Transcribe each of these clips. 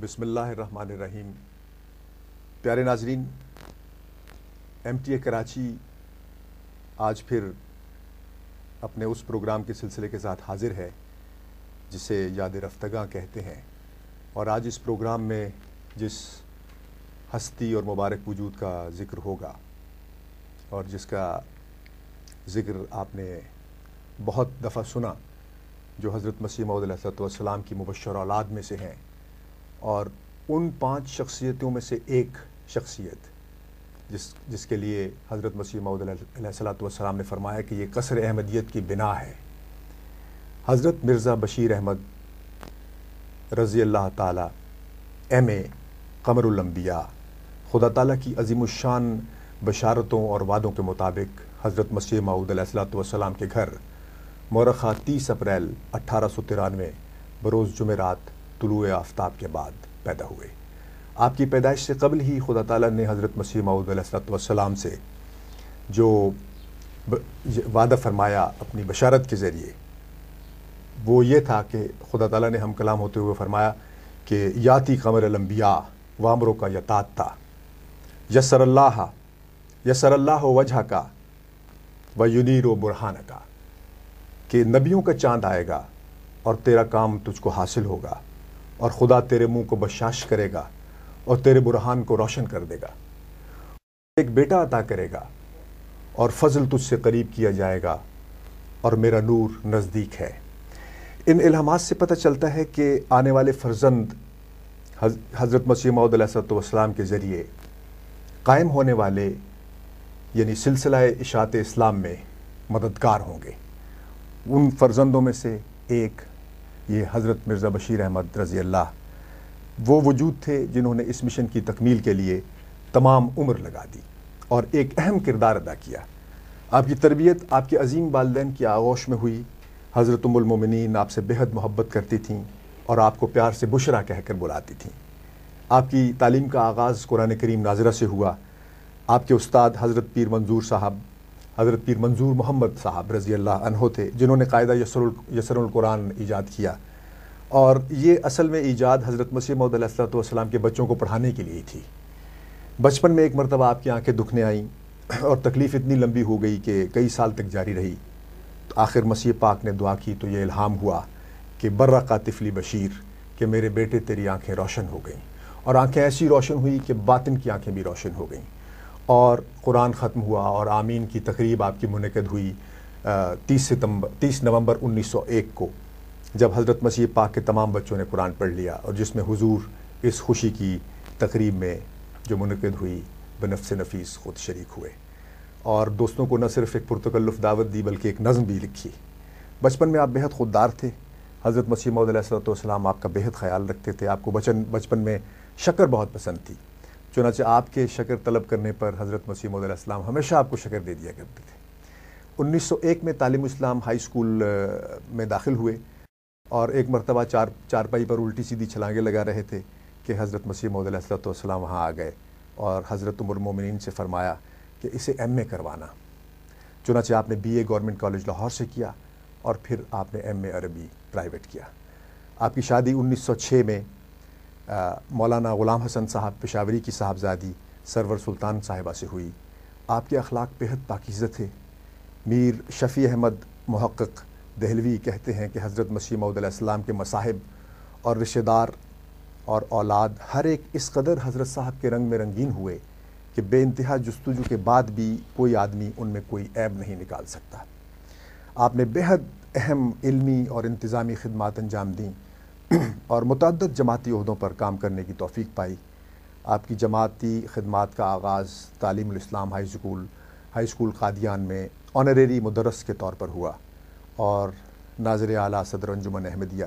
بسم اللہ الرحمن الرحیم۔ پیارے ناظرین، ایم ٹی اے کراچی آج پھر اپنے اس پروگرام کے سلسلے کے ساتھ حاضر ہے جسے یاد رفتگاں کہتے ہیں، اور آج اس پروگرام میں جس ہستی اور مبارک وجود کا ذکر ہوگا اور جس کا ذکر آپ نے بہت دفعہ سنا، جو حضرت مسیح موعود علیہ السلام کی مبشر اولاد میں سے ہیں، اور ان 5 شخصیتوں میں سے ایک شخصیت جس کے لیے حضرت مسیح موعود علیہ السلام نے فرمایا کہ یہ قصر احمدیت کی بنا ہے، حضرت مرزا بشیر احمد رضی اللہ تعالی ایم اے قمر الانبیاء۔ خدا تعالیٰ کی عظیم الشان بشارتوں اور وعدوں کے مطابق حضرت مسیح موعود علیہ السلام کے گھر مورخہ 30 اپریل 1893 بروز جمعرات طلوع آفتاب کے بعد پیدا ہوئے۔ آپ کی پیدائش سے قبل ہی خدا تعالیٰ نے حضرت مسیح موعود علیہ السلام سے جو وعدہ فرمایا اپنی بشارت کے ذریعے، وہ یہ تھا کہ خدا تعالیٰ نے ہم کلام ہوتے ہوئے فرمایا کہ یاتی قمر الانبیاء وامروں کا یتات تھا یسر اللہ وجہ کا و ینیر و برہانہ کا، کہ نبیوں کا چاند آئے گا اور تیرا کام تجھ کو حاصل ہوگا، اور خدا تیرے منہ کو بشاش کرے گا اور تیرے برہان کو روشن کر دے گا، ایک بیٹا عطا کرے گا اور فضل تجھ سے قریب کیا جائے گا اور میرا نور نزدیک ہے۔ ان الہامات سے پتہ چلتا ہے کہ آنے والے فرزند حضرت مسیح موعود علیہ السلام کے ذریعے قائم ہونے والے یعنی سلسلہ اشاعت اسلام میں مددگار ہوں گے۔ ان فرزندوں میں سے ایک یہ حضرت مرزا بشیر احمد رضی اللہ، وہ وجود تھے جنہوں نے اس مشن کی تکمیل کے لیے تمام عمر لگا دی اور ایک اہم کردار ادا کیا۔ آپ کی تربیت آپ کے عظیم والدین کی آغوش میں ہوئی۔ حضرت ام المومنین آپ سے بہت محبت کرتی تھیں اور آپ کو پیار سے بشرا کہہ کر بلاتی تھیں۔ آپ کی تعلیم کا آغاز قرآن کریم ناظرہ سے ہوا۔ آپ کے استاد حضرت پیر منظور محمد صاحب رضی اللہ عنہ تھے، جنہوں نے قاعدہ یسر القرآن ایجاد کیا، اور یہ اصل میں ایجاد حضرت مسیح موعود علیہ السلام کے بچوں کو پڑھانے کے لیے تھی۔ بچپن میں ایک مرتبہ آپ کی آنکھیں دکھنے آئیں اور تکلیف اتنی لمبی ہو گئی کہ کئی سال تک جاری رہی۔ تو آخر مسیح پاک نے دعا کی تو یہ الہام ہوا کہ برقا طفلی بشیر، کہ میرے بیٹے تیری آنکھیں روشن ہو گئیں، اور آنکھیں ایسی روشن ہوئی کہ باطن کی آنکھیں بھی روشن ہو گئیں، اور قرآن ختم ہوا اور آمین کی تقریب آپ کی منعقد ہوئی 30 نومبر 1901 کو، جب حضرت مسیح پاک کے تمام بچوں نے قرآن پڑھ لیا، اور جس میں حضور اس خوشی کی تقریب میں جو منعقد ہوئی بنفس نفیس خود شریک ہوئے، اور دوستوں کو نہ صرف ایک پرتکلف دعوت دی بلکہ ایک نظم بھی لکھی۔ بچپن میں آپ بہت خوددار تھے۔ حضرت مسیح موعود علیہ السلام آپ کا بہت خیال رکھتے تھے۔ آپ کو بچپن میں شکر بہت پسند تھی، چنانچہ آپ کے شکر طلب کرنے پر حضرت مسیح موعود علیہ السلام ہمیشہ آپ کو شکر دے دیا کرتے تھے۔ 1901 میں تعلیم اسلام ہائی اسکول میں داخل ہوئے، اور ایک مرتبہ چارپائی پر الٹی سیدھی چھلانگیں لگا رہے تھے کہ حضرت مسیح موعود علیہ السلام وہاں آ گئے اور حضرت ام المومنین سے فرمایا کہ اسے ایم اے کروانا۔ چنانچہ آپ نے BA گورنمنٹ کالج لاہور سے کیا، اور پھر آپ نے ایم اے عربی پرائیویٹ کیا۔ آپ کی شادی 1906 میں مولانا غلام حسن صاحب پشاوری کی صاحبزادی سرور سلطان صاحبہ سے ہوئی۔ آپ کے اخلاق بہت پاکیزہ تھے۔ میر شفیع احمد محقق دہلوی کہتے ہیں کہ حضرت مسیح موعود علیہ السلام کے مصاحب اور رشتہ دار اور اولاد ہر ایک اس قدر حضرت صاحب کے رنگ میں رنگین ہوئے کہ بے انتہا جستجو کے بعد بھی کوئی آدمی ان میں کوئی عیب نہیں نکال سکتا۔ آپ نے بہت اہم علمی اور انتظامی خدمات انجام دیں اور متعدد جماعتی عہدوں پر کام کرنے کی توفیق پائی۔ آپ کی جماعتی خدمات کا آغاز تعلیم الاسلام ہائی اسکول قادیان میں آنریری مدرس کے طور پر ہوا، اور ناظر اعلیٰ صدر انجمن احمدیہ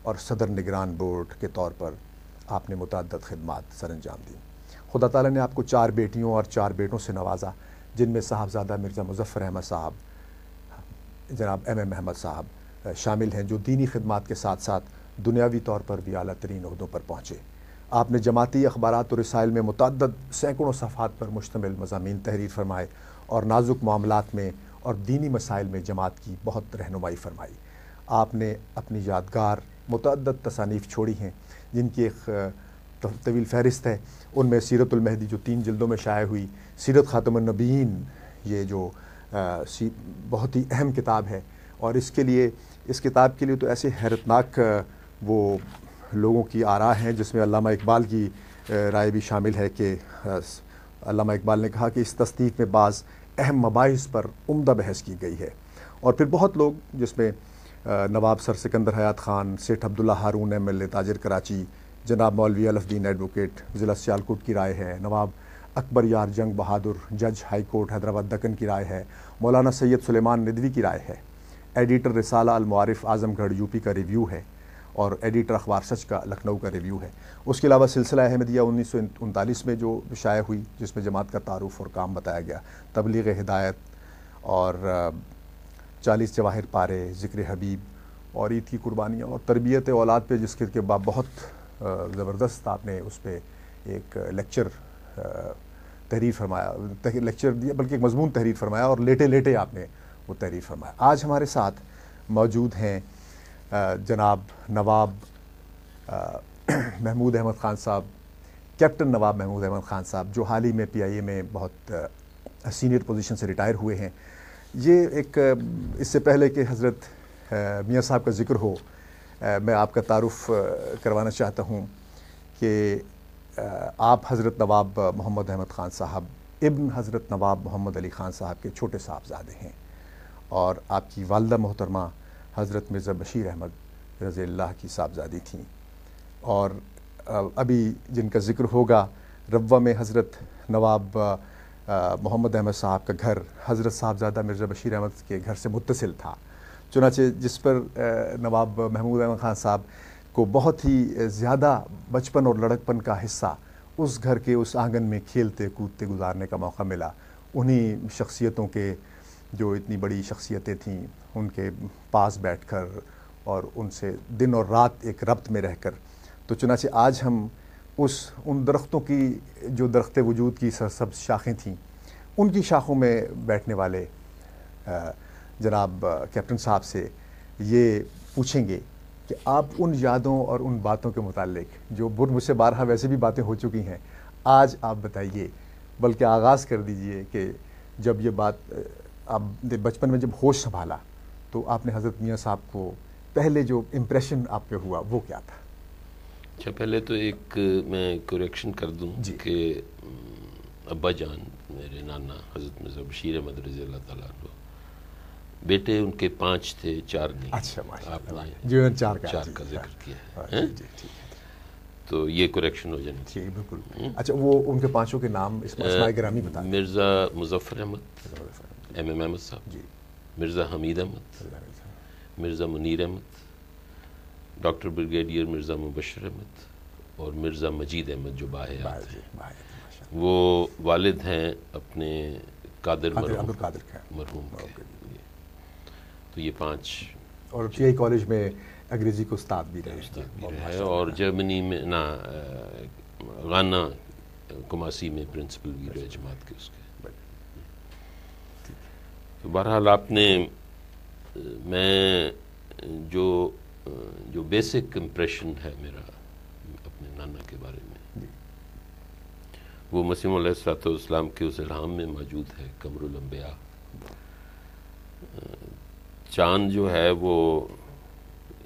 اور صدر نگران بورڈ کے طور پر آپ نے متعدد خدمات سر انجام دیں۔ خدا تعالیٰ نے آپ کو 4 بیٹیوں اور 4 بیٹوں سے نوازا، جن میں صاحبزادہ مرزا مظفر احمد صاحب، جناب MM احمد صاحب شامل ہیں، جو دینی خدمات کے ساتھ ساتھ دنیاوی طور پر بھی اعلیٰ ترین عہدوں پر پہنچے۔ آپ نے جماعتی اخبارات اور رسائل میں متعدد سینکڑوں صفحات پر مشتمل مضامین تحریر فرمائے، اور نازک معاملات میں اور دینی مسائل میں جماعت کی بہت رہنمائی فرمائی۔ آپ نے اپنی یادگار متعدد تصانیف چھوڑی ہیں، جن کی ایک طویل فہرست ہے. ان میں سیرت المہدی جو 3 جلدوں میں شائع ہوئی، سیرت خاتم النبیین یہ جو بہت ہی اہم کتاب ہے، اور اس کتاب کے لیے تو ایسے حیرتناک وہ لوگوں کی آراء ہیں، جس میں علامہ اقبال کی رائے بھی شامل ہے کہ علامہ اقبال نے کہا کہ اس تصنیف میں بعض اہم مباحث پر عمدہ بحث کی گئی ہے. اور پھر بہت لوگ، جس میں نواب سر سکندر حیات خان، سیٹھ عبداللہ ہارون MLA تاجر کراچی، جناب مولوی الف دین ایڈوکیٹ ضلع سیالکوٹ کی رائے ہے، نواب اکبر یار جنگ بہادر جج ہائی کورٹ حیدرآباد دکن کی رائے ہے، مولانا سید سلیمان ندوی کی رائے ہے، ایڈیٹر رسالہ المعارف اعظم گڑھ UP کا ریویو ہے، اور ایڈیٹر اخبار سچ کا لکھنؤ کا ریویو ہے. اس کے علاوہ سلسلہ احمدیہ 1939 میں جو شائع ہوئی، جس میں جماعت کا تعارف اور کام بتایا گیا، تبلیغ ہدایت اور 40 جواہر پارے، ذکر حبیب اور عید کی قربانیاں اور تربیت اولاد پہ، جس کے بعد بہت زبردست آپ نے اس پہ ایک لیکچر تحریر فرمایا، لیکچر دیا بلکہ ایک مضمون تحریر فرمایا، اور لیٹے آپ نے وہ تحریر فرمایا. آج ہمارے ساتھ موجود ہیں جناب نواب محمود احمد خان صاحب، کیپٹن نواب محمود احمد خان صاحب، جو حال ہی میں PIA میں بہت سینئر پوزیشن سے ریٹائر ہوئے ہیں. یہ ایک اس سے پہلے کہ حضرت میاں صاحب کا ذکر ہو، میں آپ کا تعارف کروانا چاہتا ہوں کہ آپ حضرت نواب محمد احمد خان صاحب ابن حضرت نواب محمد علی خان صاحب کے چھوٹے صاحبزادے ہیں، اور آپ کی والدہ محترمہ حضرت مرزا بشیر احمد رضی اللہ کی صاحبزادی تھیں. اور ابھی جن کا ذکر ہوگا، ربوہ میں حضرت نواب محمد احمد صاحب کا گھر حضرت صاحبزادہ مرزا بشیر احمد کے گھر سے متصل تھا، چنانچہ جس پر نواب محمود احمد خان صاحب کو بہت ہی زیادہ بچپن اور لڑکپن کا حصہ اس گھر کے اس آنگن میں کھیلتے کودتے گزارنے کا موقع ملا. انہی شخصیتوں کے، جو اتنی بڑی شخصیتیں تھیں، ان کے پاس بیٹھ کر اور ان سے دن اور رات ایک ربط میں رہ کر، تو چنانچہ آج ہم ان درختوں کی، جو درخت وجود کی سرسبز شاخیں تھیں، ان کی شاخوں میں بیٹھنے والے جناب کیپٹن صاحب سے یہ پوچھیں گے کہ آپ ان یادوں اور ان باتوں کے متعلق، جو مجھ سے بارہا ویسے بھی باتیں ہو چکی ہیں، آج آپ بتائیے، بلکہ آغاز کر دیجئے کہ جب یہ بات آپ بچپن میں جب ہوش سنبھالا تو آپ نے حضرت میاں صاحب کو پہلے جو امپریشن آپ پہ ہوا وہ کیا تھا؟ اچھا، پہلے تو ایک میں کریکشن کر دوں کہ ابا جان میرے نانا حضرت مرزا بشیر احمد رضی اللہ تعالیٰ عنہ، بیٹے ان کے 5 تھے، 4 نہیں. اچھا، آپ نے جو 4 کا ذکر کیا ہے، تو یہ کریکشن ہو جانی چاہیے. بالکل. اچھا، وہ ان کے 5 کے نام اسماء گرامی بتا دیں. مرزا مظفر احمد MM احمد صاحب، مرزا حمید احمد، مرزا منیر احمد، ڈاکٹر بریگیڈیئر مرزا مبشر احمد، اور مرزا مجید احمد جو باحیات ہیں. وہ والد ہیں اپنے قادر مرحوم کے. تو یہ 5. اور PI کالج میں انگریزی کو استاد بھی رہے، اور جرمنی میں غانا کماسی میں پرنسپل بھی رہے جماعت کے اس کے. تو بہرحال آپ نے، میں جو بیسک امپریشن ہے میرا اپنے نانا کے بارے میں، وہ مسیح علیہ الصلوۃ والسلام کے اس الہام میں موجود ہے. قمر الانبیاء، چاند جو ہے وہ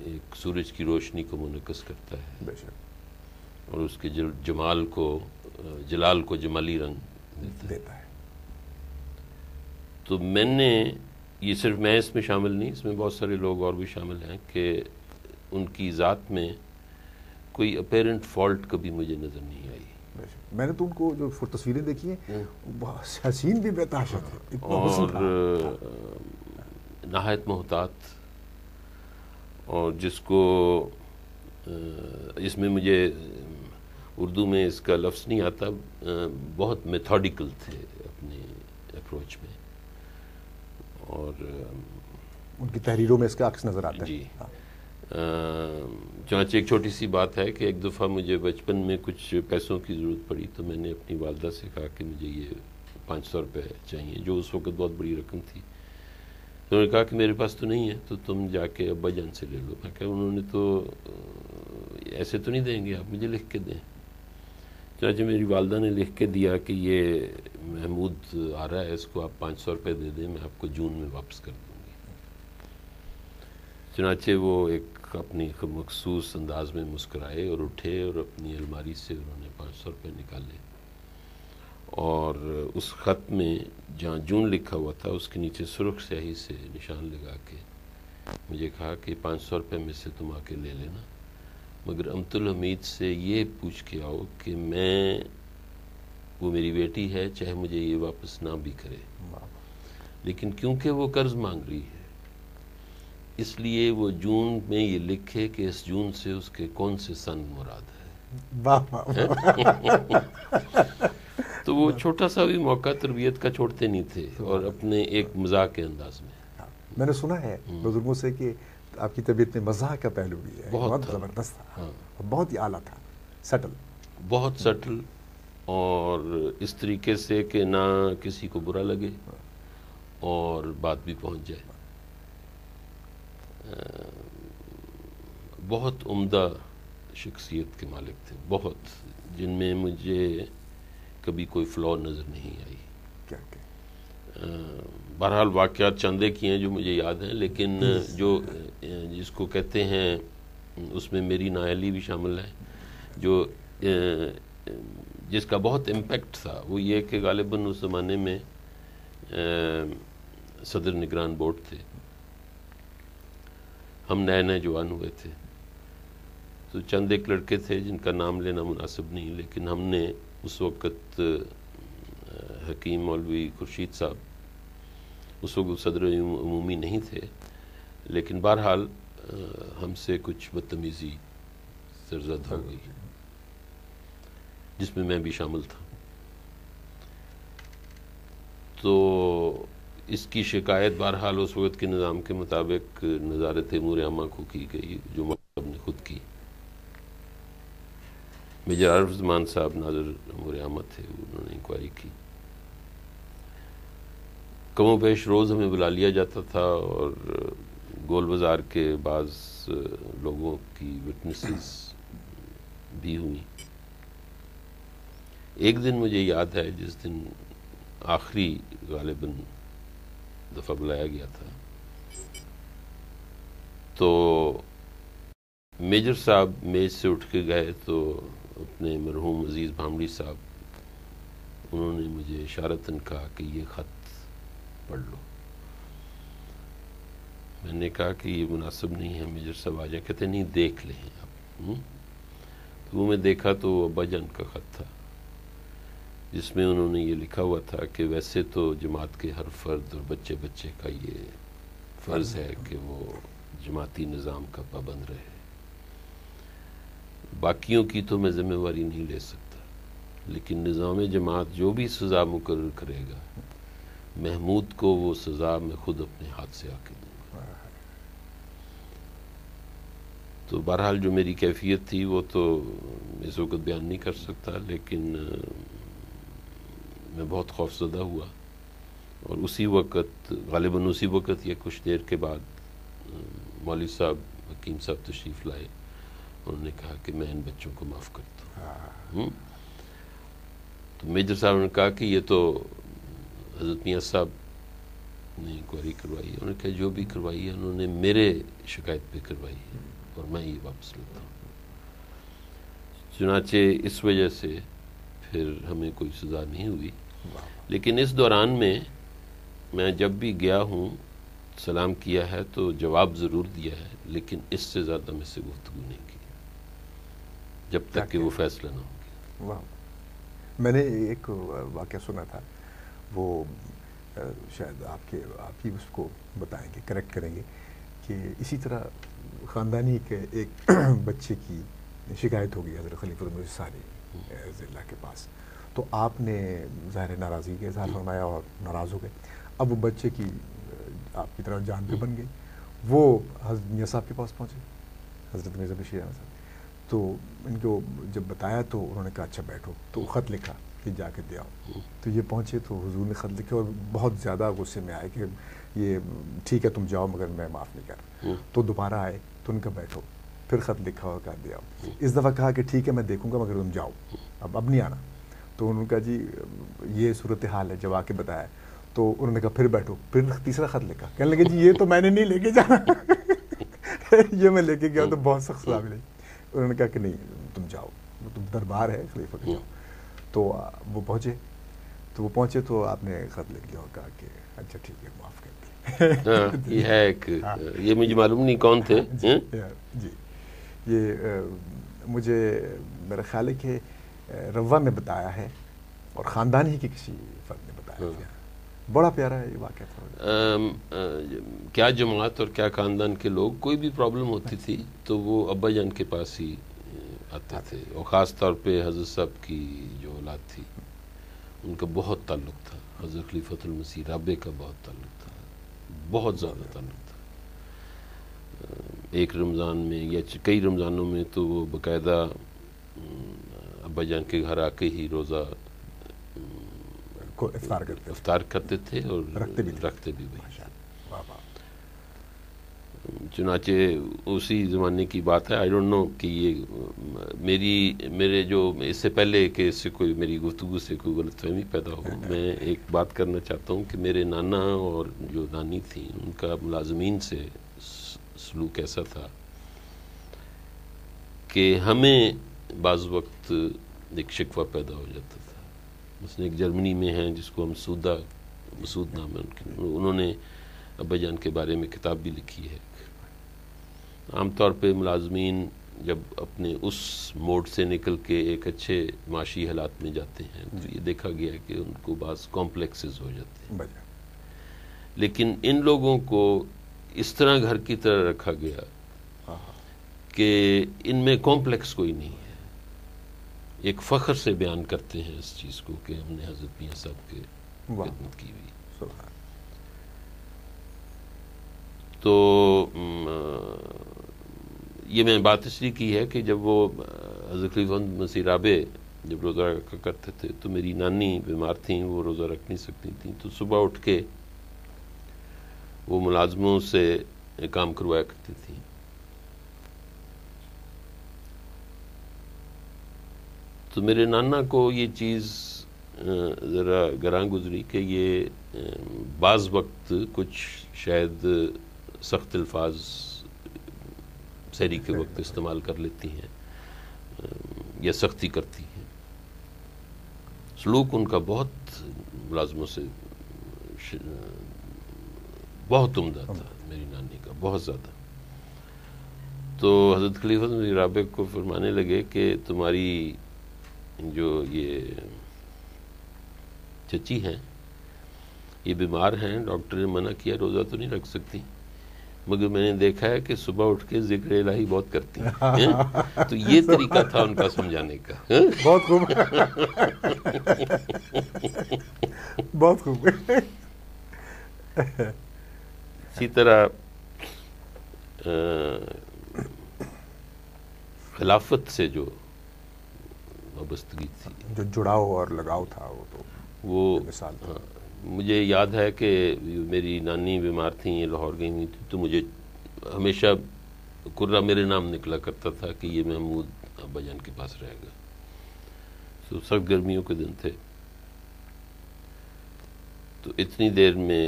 ایک سورج کی روشنی کو منعکس کرتا ہے، اور اس کے جمال کو، جلال کو جمالی رنگ دیتا ہے. تو میں نے، یہ صرف میں اس میں شامل نہیں، اس میں بہت سارے لوگ اور بھی شامل ہیں، کہ ان کی ذات میں کوئی اپیرنٹ فالٹ کبھی مجھے نظر نہیں آئی. میں نے تو ان کو جو تصویریں دیکھی ہیں، حسین بھی بتاشت ہے، اور نہایت محتاط، اور جس کو، اس میں مجھے اردو میں اس کا لفظ نہیں آتا، بہت میتھوڈیکل تھے اپنے اپروچ میں، اور ان کی تحریروں میں اس کا عکس نظر آتا ہے. جی. چنانچہ ایک چھوٹی سی بات ہے کہ ایک دفعہ مجھے بچپن میں کچھ پیسوں کی ضرورت پڑی، تو میں نے اپنی والدہ سے کہا کہ مجھے یہ 500 روپے چاہیے، جو اس وقت بہت بڑی رقم تھی. تو انہوں نے کہا کہ میرے پاس تو نہیں ہے، تو تم جا کے ابا جان سے لے لو. میں کہا انہوں نے تو ایسے تو نہیں دیں گے، آپ مجھے لکھ کے دیں. چنانچہ میری والدہ نے لکھ کے دیا کہ یہ محمود آ رہا ہے، اس کو آپ 500 روپے دے دیں، میں آپ کو جون میں واپس کر دوں گی۔ چنانچہ وہ ایک اپنی مخصوص انداز میں مسکرائے اور اٹھے اور اپنی الماری سے انہوں نے 500 روپے نکالے، اور اس خط میں جہاں جون لکھا ہوا تھا اس کے نیچے سرخ سیاہی سے نشان لگا کے مجھے کہا کہ 500 روپے میں سے تم آ کے لے لینا، مگر امت الحمید سے یہ پوچھ کے آؤ کہ وہ میری بیٹی ہے، چاہے مجھے یہ واپس نہ بھی کرے، لیکن کیونکہ وہ قرض مانگ رہی ہے اس لیے وہ جون میں یہ لکھے کہ اس جون سے اس کے کون سے سن مراد ہے۔ تو وہ چھوٹا سا بھی موقع تربیت کا چھوڑتے نہیں تھے، اور اپنے ایک مزاح کے انداز میں۔ میں نے سنا ہے بزرگوں سے کہ آپ کی طبیعت میں مزاح کا پہلو بھی ہے، بہت زبردست تھا، بہت ہی اعلیٰ تھا، سٹل، بہت سٹل، اور اس طریقے سے کہ نہ کسی کو برا لگے اور بات بھی پہنچ جائے۔ بہت عمدہ شخصیت کے مالک تھے، بہت، جن میں مجھے کبھی کوئی فلاء نظر نہیں آئی۔ بہرحال واقعات چندے کی ہیں جو مجھے یاد ہیں، لیکن جو جس کو کہتے ہیں اس میں میری نااہلی بھی شامل ہے، جو جس کا بہت امپیکٹ تھا وہ یہ کہ غالباً اس زمانے میں صدر نگران بورڈ تھے، ہم نئے نئے جوان ہوئے تھے، تو چند ایک لڑکے تھے جن کا نام لینا مناسب نہیں، لیکن ہم نے اس وقت حکیم مولوی خورشید صاحب، اس وقت صدر عمومی نہیں تھے، لیکن بہرحال ہم سے کچھ بدتمیزی سرزد ہو گئی جس میں میں بھی شامل تھا۔ تو اس کی شکایت بہرحال اس وقت کے نظام کے مطابق نظارت امور عامہ کو کی گئی، جو مکتب نے خود کی۔ میجر عارف زمان صاحب ناظر امور عامہ تھے، انہوں نے انکوائری کی۔ کم و بیش روز ہمیں بلا لیا جاتا تھا، اور گول بازار کے بعض لوگوں کی وٹنسز بھی ہوئی۔ ایک دن مجھے یاد ہے جس دن آخری غالباً دفعہ بلایا گیا تھا، تو میجر صاحب میز سے اٹھ کے گئے تو اپنے مرحوم عزیز بھامڑی صاحب، انہوں نے مجھے اشارتاً کہا کہ یہ خط پڑھ لو۔ میں نے کہا کہ یہ مناسب نہیں ہے، میجر صاحب آ جائیں۔ کہتے نہیں، دیکھ لیں آپ۔ تو وہ میں دیکھا تو ابا جان کا خط تھا، جس میں انہوں نے یہ لکھا ہوا تھا کہ ویسے تو جماعت کے ہر فرد اور بچے بچے کا یہ فرض ہے کہ وہ جماعتی نظام کا پابند رہے، باقیوں کی تو میں ذمہ داری نہیں لے سکتا، لیکن نظام جماعت جو بھی سزا مقرر کرے گا، محمود کو وہ سزا میں خود اپنے ہاتھ سے آ کے دوں گا۔ تو بہرحال جو میری کیفیت تھی وہ تو اس وقت بیان نہیں کر سکتا، لیکن میں بہت خوفزدہ ہوا، اور اسی وقت غالباً اسی وقت یا کچھ دیر کے بعد مولوی صاحب حکیم صاحب تشریف لائے، انہوں نے کہا کہ میں ان بچوں کو معاف کرتا ہوں۔ تو میجر صاحب نے کہا کہ یہ تو حضرت میاں صاحب نے انکوائری کروائی ہے، انہوں نے کہا جو بھی کروائی ہے انہوں نے میرے شکایت پہ کروائی ہے، اور میں یہ واپس لیتا ہوں۔ چنانچہ اس وجہ سے پھر ہمیں کوئی سزا نہیں ہوئی، لیکن اس دوران میں جب بھی گیا ہوں سلام کیا ہے تو جواب ضرور دیا ہے، لیکن اس سے زیادہ میں سے گفتگو نہیں کی جب تک کہ وہ فیصلہ نہ ہو گیا۔ میں نے ایک واقعہ سنا تھا، وہ شاید آپ ہی اس کو بتائیں گے، کریکٹ کریں گے، کہ اسی طرح خاندانی کے ایک بچے کی شکایت ہو گئی حضرت خلیفۃ المسیح ثانی رضی اللہ کے پاس، تو آپ نے ظاہر ناراضگی کا اظہار فرمایا اور ناراض ہو گئے۔ اب وہ بچے کی آپ کی طرف جان پہ بن گئی، وہ حضرت میاں صاحب کے پاس پہنچے، حضرت مرزا بشیر احمد صاحب، تو ان کو جب بتایا تو انہوں نے کہا اچھا بیٹھو، تو خط لکھا کہ جا کے دے آؤ۔ تو یہ پہنچے تو حضور نے خط لکھے اور بہت زیادہ غصے میں آئے کہ یہ ٹھیک ہے تم جاؤ مگر میں معاف نہیں کر رہا۔ تو دوبارہ آئے تو ان کا بیٹھو، پھر خط لکھا اور کہا دیا. اس دفعہ کہا کہ ٹھیک ہے میں دیکھوں گا مگر تم جاؤ, اب نہیں آنا. تو انہوں نے کہا جی یہ صورتحال ہے, جب آ کے بتایا تو انہوں نے کہا پھر بیٹھو. پھر تیسرا خط لکھا, کہنے لگے جی یہ تو میں نے نہیں لے کے جانا, یہ میں لے کے گیا تو بہت سخت سزا ملی. انہوں نے کہا کہ نہیں تم جاؤ, تم دربار ہے خلیفہ کا, جاؤ. تو وہ پہنچے, تو وہ پہنچے تو آپ نے خط لکھ لیا اور کہا کہ اچھا ٹھیک ہے معاف کر دیں. یہ ہے ایک, یہ مجھے معلوم نہیں کون تھے. جی یہ مجھے میرا خیال ہے کہ روا میں بتایا ہے اور خاندان ہی کے کسی فرد نے بتایا ہے. بڑا پیارا ہے یہ واقعہ. کیا جماعت اور کیا خاندان کے لوگ, کوئی بھی پرابلم ہوتی تھی تو وہ ابا جان کے پاس ہی آتے تھے, اور خاص طور پہ حضرت صاحب کی جو اولاد تھی ان کا بہت تعلق تھا. حضرت خلیفۃ المسیح رابع کا بہت تعلق تھا, بہت زیادہ تعلق تھا. ایک رمضان میں یا کئی رمضانوں میں تو وہ باقاعدہ ابا جان کے گھر آ کے ہی روزہ کو افطار کرتے تھے اور رکھتے بھی وہی. چنانچہ اسی زمانے کی بات ہے. آئی ڈونٹ نو کہ یہ میرے جو اس سے پہلے کہ اس سے کوئی میری گفتگو سے کوئی غلط فہمی پیدا ہو, میں ایک بات کرنا چاہتا ہوں کہ میرے نانا اور جو نانی تھیں ان کا ملازمین سے سلوک ایسا تھا کہ ہمیں بعض وقت ایک شکوہ پیدا ہو جاتا تھا. مثلا ایک جرمنی میں ہیں جس کو ہم مسعود نام ہے ان کے, انہوں نے ابا جان کے بارے میں کتاب بھی لکھی ہے. عام طور پہ ملازمین جب اپنے اس موڈ سے نکل کے ایک اچھے معاشی حالات میں جاتے ہیں تو یہ دیکھا گیا ہے کہ ان کو بعض کمپلیکسز ہو جاتے ہیں. لیکن ان لوگوں کو اس طرح گھر کی طرح رکھا گیا کہ ان میں کمپلیکس کوئی نہیں ہے. ایک فخر سے بیان کرتے ہیں اس چیز کو کہ ہم نے حضرت میاں صاحب کے خدمت کی ہوئی. تو یہ میں بات اس لیے کی ہے کہ جب وہ حضرت خلیفہ مسیح رابع جب روزہ رکھا کرتے تھے تو میری نانی بیمار تھیں, وہ روزہ رکھ نہیں سکتی تھیں, تو صبح اٹھ کے وہ ملازموں سے کام کروایا کرتی تھیں. تو میرے نانا کو یہ چیز ذرا گراں گزری کہ یہ بعض وقت کچھ شاید سخت الفاظ سحری کے وقت استعمال کر لیتی ہیں یا سختی کرتی ہیں. سلوک ان کا بہت ملازموں سے بہت عمدہ تھا, میری نانی کا بہت زیادہ. تو حضرت خلیفہ مسیح رابع کو فرمانے لگے کہ تمہاری جو یہ چچی ہیں یہ بیمار ہیں, ڈاکٹر نے منع کیا روزہ تو نہیں رکھ سکتی, مگر میں نے دیکھا ہے کہ صبح اٹھ کے ذکر الہی بہت کرتی ہیں. تو یہ طریقہ تھا ان کا سمجھانے کا. بہت خوب, بہت خوب. اسی طرح خلافت سے جو وابستگی تھی, جو جڑاؤ اور لگاؤ تھا, وہ مثال. مجھے یاد ہے کہ میری نانی بیمار تھیں, یہ لاہور گئی ہوئی تھی, تو مجھے ہمیشہ کرہ میرے نام نکلا کرتا تھا کہ یہ محمود ابا جان کے پاس رہے گا. تو سخت گرمیوں کے دن تھے, تو اتنی دیر میں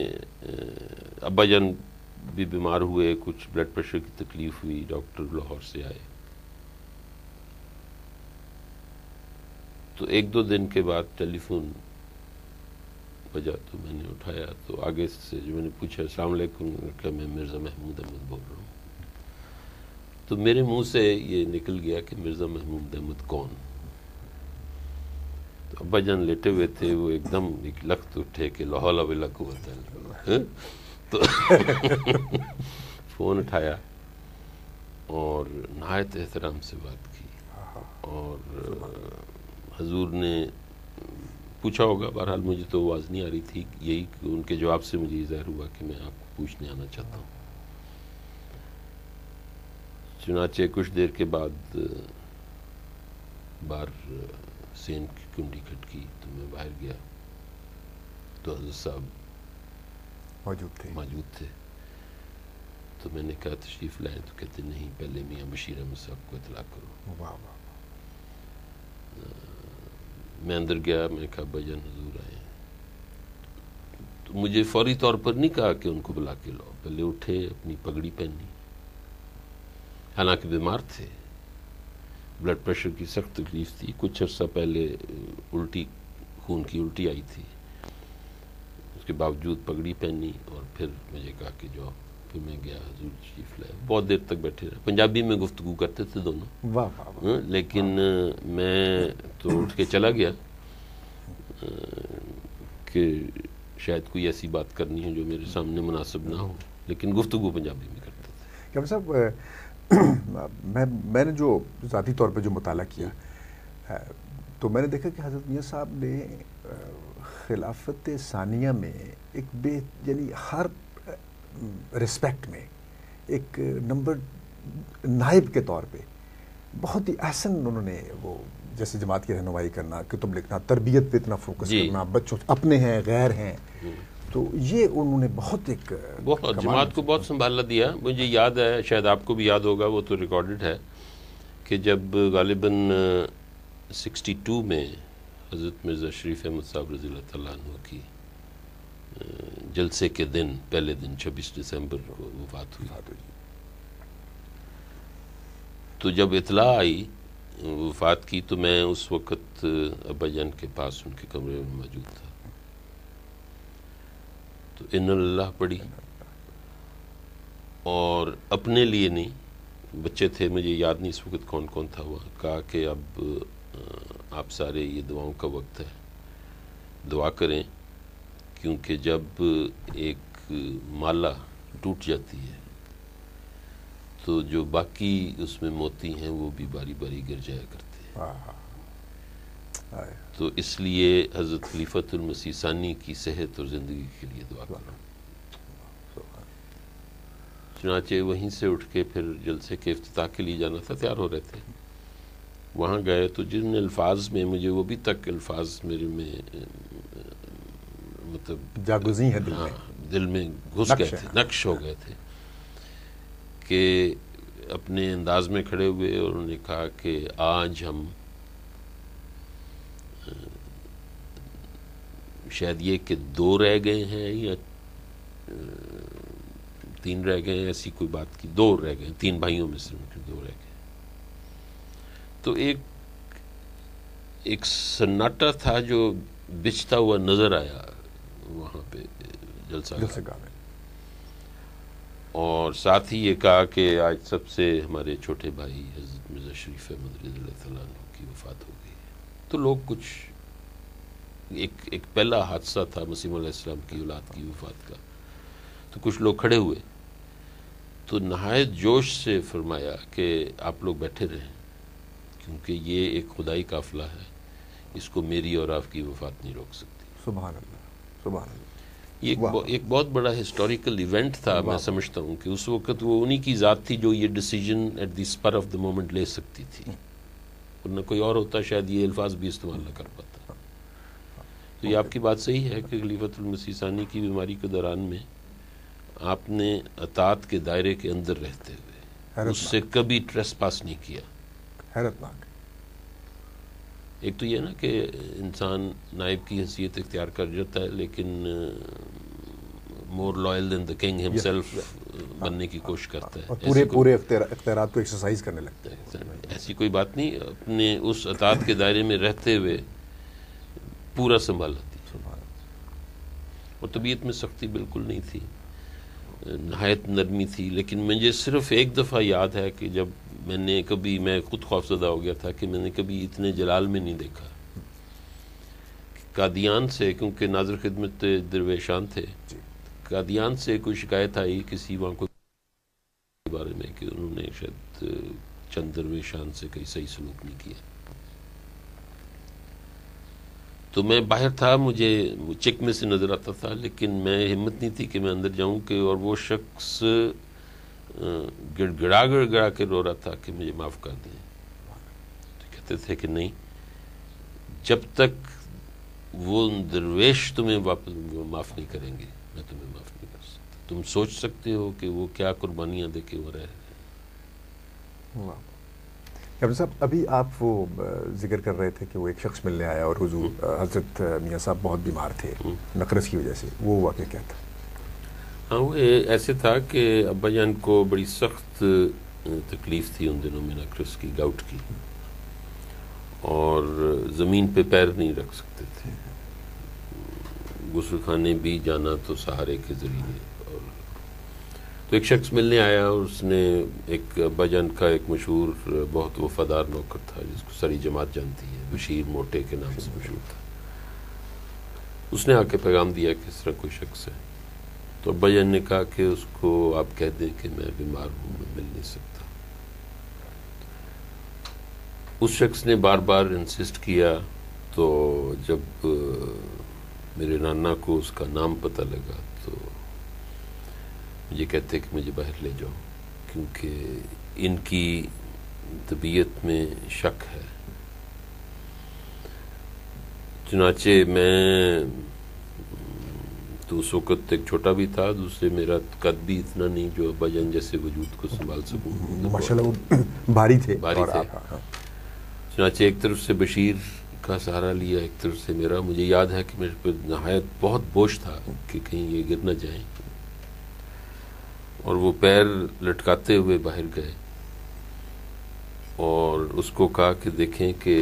ابا جان بھی بیمار ہوئے, کچھ بلڈ پریشر کی تکلیف ہوئی, ڈاکٹر لاہور سے آئے. تو ایک دو دن کے بعد ٹیلی فون بجا تو میں نے اٹھایا, تو آگے سے جو میں نے پوچھا السلام علیکم, کہ میں مرزا محمود احمد بول رہا ہوں. تو میرے منہ سے یہ نکل گیا کہ مرزا محمود احمد کون. تو ابا جان لیٹے ہوئے تھے, وہ ایک دم ایک لخت اٹھے کہ لا حول ولا قوت الا باللہ. تو فون اٹھایا اور نہایت احترام سے بات کی, اور حضور نے پوچھا ہوگا, بہرحال مجھے تو آواز نہیں آ رہی تھی, یہی کہ ان کے جواب سے مجھے ظاہر ہوا کہ میں آپ کو پوچھنے آنا چاہتا ہوں. چنانچہ کچھ دیر کے بعد بار سین کی کنڈی کھٹکی, تو میں باہر گیا تو حضرت صاحب موجود تھے. تو میں نے کہا تشریف لائیں، تو کہتے نہیں پہلے میاں بشیر احمد صاحب کو اطلاع کرو. واہ واہ. میں اندر گیا، میں کہا ابا جان حضور آئے ہیں. تو مجھے فوری طور پر نہیں کہا کہ ان کو بلا کے لاؤ، پہلے اٹھے، اپنی پگڑی پہنی، حالانکہ بیمار تھے، بلڈ پریشر کی سخت تکلیف تھی، کچھ عرصہ پہلے الٹی، خون کی الٹی آئی تھی، اس کے باوجود پگڑی پہنی اور پھر مجھے کہا کہ جاؤ. پھر میں گیا، حضور تشریف لائے، بہت دیر تک بیٹھے رہے، پنجابی میں گفتگو کرتے تھے دونوں. واہ واہ واہ. لیکن میں تو اٹھ کے چلا گیا کہ شاید کوئی ایسی بات کرنی ہے جو میرے سامنے مناسب نہ ہو، لیکن گفتگو پنجابی میں کرتے تھے. کیا صاحب، میں نے جو ذاتی طور پہ جو مطالعہ کیا تو میں نے دیکھا کہ حضرت میاں صاحب نے خلافت ثانیہ میں ایک یعنی ہر رسپیکٹ میں ایک نمبر نائب کے طور پہ بہت ہی احسن انہوں نے، وہ جیسے جماعت کی رہنمائی کرنا، کتب لکھنا، تربیت پہ اتنا فوکس کرنا، بچوں اپنے ہیں غیر ہیں، تو یہ انہوں نے بہت ایک جماعت کو بہت سنبھالا دیا. مجھے یاد ہے، شاید آپ کو بھی یاد ہوگا، وہ تو ریکارڈڈ ہے کہ جب غالباً 62 میں حضرت مرزا شریف احمد صاحب رضی اللہ تعالیٰ عنہ کی جلسے کے دن، پہلے دن 26 دسمبر کو وفات ہوئی، تو جب اطلاع آئی وفات کی تو میں اس وقت ابا جان کے پاس ان کے کمرے میں موجود تھا. تو ان اللہ پڑھی، اور اپنے لیے نہیں، بچے تھے، مجھے یاد نہیں اس وقت کون کون تھا وہاں، کہا کہ اب آپ سارے یہ دعاؤں کا وقت ہے، دعا کریں، کیونکہ جب ایک مالا ٹوٹ جاتی ہے تو جو باقی اس میں موتی ہیں وہ بھی باری باری گر جایا کرتے ہیں. تو اس لیے حضرت خلیفۃ المسیح ثانی کی صحت اور زندگی کے لیے دعا کروں. چنانچہ وہیں سے اٹھ کے پھر جلسے کے افتتاح کے لیے جانا تھا، تیار ہو رہے تھے، وہاں گئے تو جن الفاظ میں مجھے وہ بھی تک الفاظ میرے میں مطلب جاگزیں ہیں دل میں گھس گئے تھے، نقش ہو گئے تھے، کہ اپنے انداز میں کھڑے ہوئے اور انہوں نے کہا کہ آج ہم شاید یہ کہ 2 رہ گئے ہیں یا 3 رہ گئے ہیں، ایسی کوئی بات کی، 2 رہ گئے، 3 بھائیوں میں سے 2 رہ گئے. تو ایک سناٹا تھا جو بچھتا ہوا نظر آیا وہاں پہ جلسہ گاہ میں، اور ساتھ ہی یہ کہا کہ آج سب سے ہمارے چھوٹے بھائی حضرت مرزا شریف احمد رضی اللہ تعالیٰ عنہ کی وفات ہو گئی. تو لوگ کچھ ایک پہلا حادثہ تھا مسیح علیہ السلام کی اولاد کی وفات کا، تو کچھ لوگ کھڑے ہوئے تو نہایت جوش سے فرمایا کہ آپ لوگ بیٹھے رہیں، کیونکہ یہ ایک خدائی قافلہ ہے، اس کو میری اور آپ کی وفات نہیں روک سکتی. سبحان اللہ، سبحان اللہ. یہ ایک بہت بڑا ہسٹوریکل ایونٹ تھا. میں سمجھتا ہوں کہ اس وقت وہ انہی کی ذات تھی جو یہ decision at the spur of the moment لے سکتی تھی، ورنہ کوئی اور ہوتا شاید یہ الفاظ بھی استعمال نہ کر پاتا. تو یہ آپ کی بات صحیح ہے کہ خلیفۃ المسیح ثانی کی بیماری کے دوران میں آپ نے اطاعت کے دائرے کے اندر رہتے ہوئے اس سے کبھی ٹریس پاس نہیں کیا. حیرتناک. ایک تو یہ نا کہ انسان نائب کی حیثیت اختیار کر جاتا ہے، لیکن more loyal than the king himself بننے کی کوشش کرتا ہے، اور پورے اختیارات کو ایکسرسائز کرنے لگتا ہے. ایسی کوئی بات نہیں، اپنے اس اطاعت کے دائرے میں رہتے ہوئے پورا سنبھالا تھی، اور طبیعت میں سختی بالکل نہیں تھی، نہایت نرمی تھی. لیکن مجھے صرف ایک دفعہ یاد ہے کہ جب میں خود خوفزدہ ہو گیا تھا کہ میں نے کبھی اتنے جلال میں نہیں دیکھا. قادیان سے، کیونکہ ناظر خدمت درویشان تھے، قادیان سے کوئی شکایت آئی کسی وہاں کو بارے میں کہ انہوں نے شاید چند درویشان سے کہیں صحیح سلوک نہیں کیا. تو میں باہر تھا، مجھے چیک میں سے نظر آتا تھا، لیکن میں ہمت نہیں تھی کہ میں اندر جاؤں کہ اور وہ شخص گڑ گڑا کے رو رہا تھا کہ مجھے معاف کر دیں. تو کہتے تھے کہ نہیں، جب تک وہ درویش تمہیں واپس معاف نہیں کریں گے میں تمہیں معاف نہیں کر سکتا. تم سوچ سکتے ہو کہ وہ کیا قربانیاں دے کے وہ رہے. کیپٹن صاحب ابھی آپ وہ ذکر کر رہے تھے کہ وہ ایک شخص ملنے آیا اور حضور حضرت میاں صاحب بہت بیمار تھے نقرس کی وجہ سے، وہ واقعہ کیا تھا؟ ہاں وہ ایسے تھا کہ ابا جان کو بڑی سخت تکلیف تھی ان دنوں میں نقرس کی، گاؤٹ کی، اور زمین پہ پیر نہیں رکھ سکتے تھے، غسل خانے بھی جانا تو سہارے کے ذریعے. اور تو ایک شخص ملنے آیا اور اس نے ایک ابا جان کا ایک مشہور بہت وفادار نوکر تھا جس کو ساری جماعت جانتی ہے، بشیر موٹے کے نام سے مشہور تھا. اس نے آ کے پیغام دیا کہ اس طرح کوئی شخص ہے. تو ابا جان نے کہا کہ اس کو آپ کہہ دیں کہ میں بیمار ہوں، میں مل نہیں سکتا. اس شخص نے بار بار انسسٹ کیا. تو جب میرے نانا کو اس کا نام پتہ لگا تو مجھے کہتے کہ مجھے باہر لے جاؤ کیونکہ ان کی طبیعت میں شک ہے. چنانچہ میں تو اس وقت ایک چھوٹا بھی تھا، دوسرے میرا قد بھی اتنا نہیں جو ابا جان جیسے وجود کو سنبھال سکوں. ماشاءاللہ بھاری تھے. چنانچہ ایک طرف سے بشیر کا سہارا لیا، ایک طرف سے میرا. مجھے یاد ہے کہ میرے پہ نہایت بہت بوجھ تھا کہ کہیں یہ گر نہ جائیں، اور وہ پیر لٹکاتے ہوئے باہر گئے اور اس کو کہا کہ دیکھیں کہ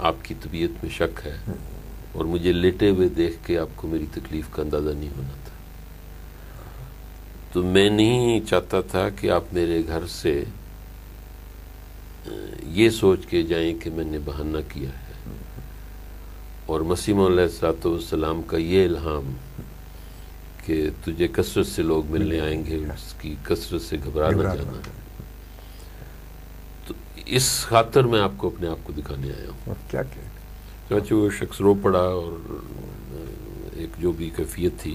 آپ کی طبیعت میں شک ہے، اور مجھے لیٹے ہوئے دیکھ کے آپ کو میری تکلیف کا اندازہ نہیں ہونا تھا. تو میں نہیں چاہتا تھا کہ آپ میرے گھر سے یہ سوچ کے جائیں کہ میں نے بہانہ کیا ہے، اور مسیح علیہ السلام کا یہ الہام کہ تجھے کثرت سے لوگ ملنے آئیں گے، اس کی کثرت سے گھبرا نہ جانا. تو اس خاطر میں آپ کو اپنے آپ کو دکھانے آیا ہوں. کیا چنانچہ وہ شخص رو پڑا، اور ایک جو بھی کیفیت تھی،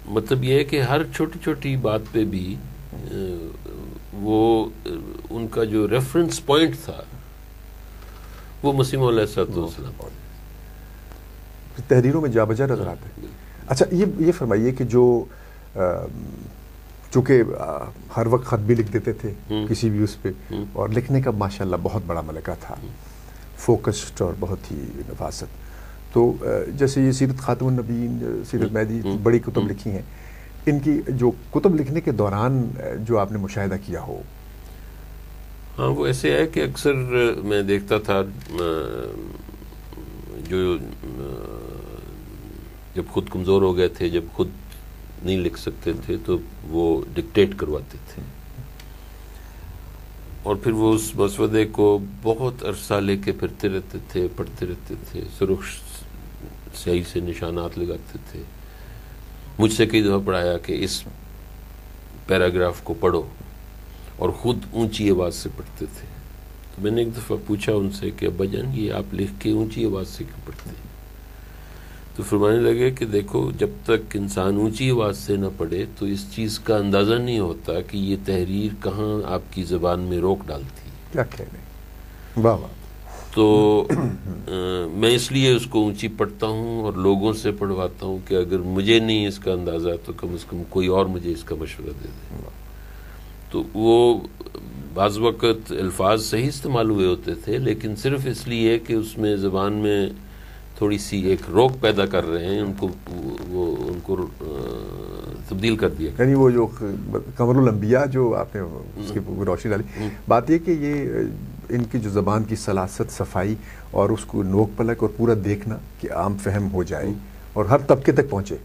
مطلب یہ ہے کہ ہر چھوٹی چھوٹی بات پہ بھی وہ ان کا جو ریفرنس پوائنٹ تھا وہ مسیح علیہ السلام. تحریروں میں جا بجا نظر آتے ہیں. اچھا یہ فرمائیے کہ جو چونکہ ہر وقت خط بھی لکھ دیتے تھے کسی بھی اس پہ، اور لکھنے کا ماشاءاللہ بہت بڑا ملکہ تھا، فوکسڈ اور بہت ہی نفاست. تو جیسے یہ سیرت خاتم النبیین، سیرت مہدی، بڑی کتب لکھی ہیں. ان کی جو کتب لکھنے کے دوران جو آپ نے مشاہدہ کیا ہو؟ ہاں وہ ایسے ہے کہ اکثر میں دیکھتا تھا جو جب خود کمزور ہو گئے تھے، جب خود نہیں لکھ سکتے تھے، تو وہ ڈکٹیٹ کرواتے تھے، اور پھر وہ اس مسودے کو بہت عرصہ لے کے پھرتے رہتے تھے، پڑھتے رہتے تھے، سرخ سیاہی سے نشانات لگاتے تھے. مجھ سے کئی دفعہ پڑھایا کہ اس پیراگراف کو پڑھو، اور خود اونچی آواز سے پڑھتے تھے. تو میں نے ایک دفعہ پوچھا ان سے کہ ابا جان یہ آپ لکھ کے اونچی آواز سے کیوں پڑھتے ہیں؟ تو فرمانے لگے کہ دیکھو جب تک انسان اونچی آواز سے نہ پڑھے تو اس چیز کا اندازہ نہیں ہوتا کہ یہ تحریر کہاں آپ کی زبان میں روک ڈالتی. کیا کہنے، واہ واہ. تو میں اس لیے اس کو اونچی پڑھتا ہوں اور لوگوں سے پڑھواتا ہوں کہ اگر مجھے نہیں اس کا اندازہ تو کم از کم کوئی اور مجھے اس کا مشورہ دے دے. تو وہ بعض وقت الفاظ صحیح استعمال ہوئے ہوتے تھے، لیکن صرف اس لیے کہ اس میں زبان میں تھوڑی سی ایک روک پیدا کر رہے ہیں، ان کو تبدیل کر دیا. یعنی وہ جو قمر الانبیاء جو آپ نے اس کی روشنی ڈالی، بات یہ کہ یہ ان کی جو زبان کی سلاست، صفائی، اور اس کو نوک پلک اور پورا دیکھنا کہ عام فہم ہو جائے اور ہر طبقے تک پہنچے،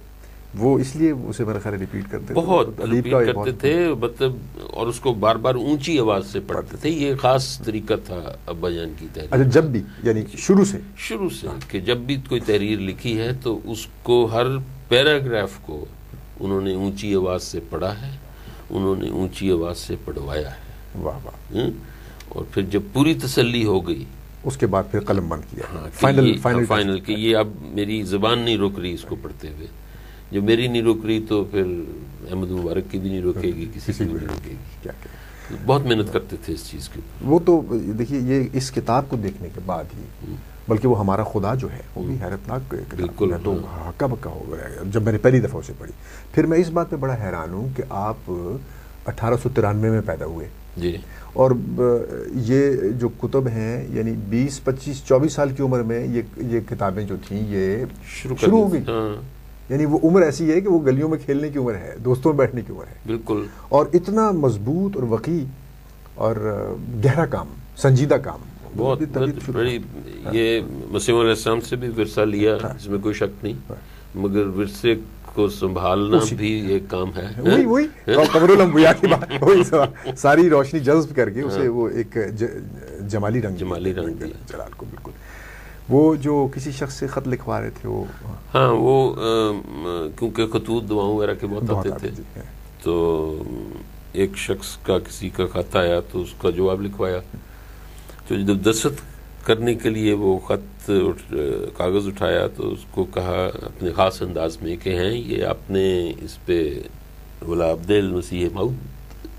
وہ اس لیے اسے میرا خیال ریپیٹ کرتے بہت ریپیٹ کرتے تھے، مطلب، اور اس کو بار بار اونچی آواز سے پڑھتے تھے. یہ خاص طریقہ تھا ابا جان کی تحریر. اچھا، جب بھی یعنی شروع سے کہ جب بھی کوئی تحریر لکھی ہے تو اس کو ہر پیراگراف کو انہوں نے اونچی آواز سے پڑھا ہے، انہوں نے اونچی آواز سے پڑھوایا ہے. واہ واہ. اور پھر جب پوری تسلی ہو گئی اس کے بعد پھر قلم بند کیا. فائنل کہ یہ اب میری زبان نہیں روک رہی اس کو پڑھتے ہوئے. جو میری نہیں روک رہی تو پھر احمد مبارک کی بھی نہیں روکے گی، کسی کی بھی نہیں روکے گی. کیا بہت محنت کرتے تھے اس چیز کے اوپر. وہ تو دیکھیے، یہ اس کتاب کو دیکھنے کے بعد ہی بلکہ وہ ہمارا خدا جو ہے وہ بھی حیرتناک کتاب. میں تو ہکا بکا ہو گیا جب میں نے پہلی دفعہ اسے پڑھی. پھر میں اس بات پہ بڑا حیران ہوں کہ آپ 1893 میں پیدا ہوئے جی، اور یہ جو کتب ہیں یعنی 20 25 24 سال کی عمر میں یہ کتابیں جو تھیں یہ شروع ہو گئی. یعنی وہ عمر ایسی ہے کہ وہ گلیوں میں کھیلنے کی عمر ہے، دوستوں میں بیٹھنے کی عمر ہے. بالکل. اور اتنا مضبوط اور وقی اور گہرا کام، سنجیدہ کام. بہت بڑی. یہ مسیح علیہ السلام سے بھی ورثہ لیا، اس میں کوئی شک نہیں، مگر ورثے کو سنبھالنا بھی ایک کام ہے. وہی قمر الانبیاء کی بات، وہی ساری روشنی جذب کر کے اسے وہ ایک جمالی رنگ دیا جلال کو. بالکل. وہ جو کسی شخص سے خط لکھوا رہے تھے وہ، ہاں وہ کیونکہ خطوط دعاؤں وغیرہ کے بہت آتے تھے، تو ایک شخص کا کسی کا خط آیا تو اس کا جواب لکھوایا. تو جب دستخط کرنے کے لیے وہ خط کاغذ اٹھایا تو اس کو کہا اپنے خاص انداز میں کہ ہیں یہ آپ نے اس پہ غلام عبد المسیح موعود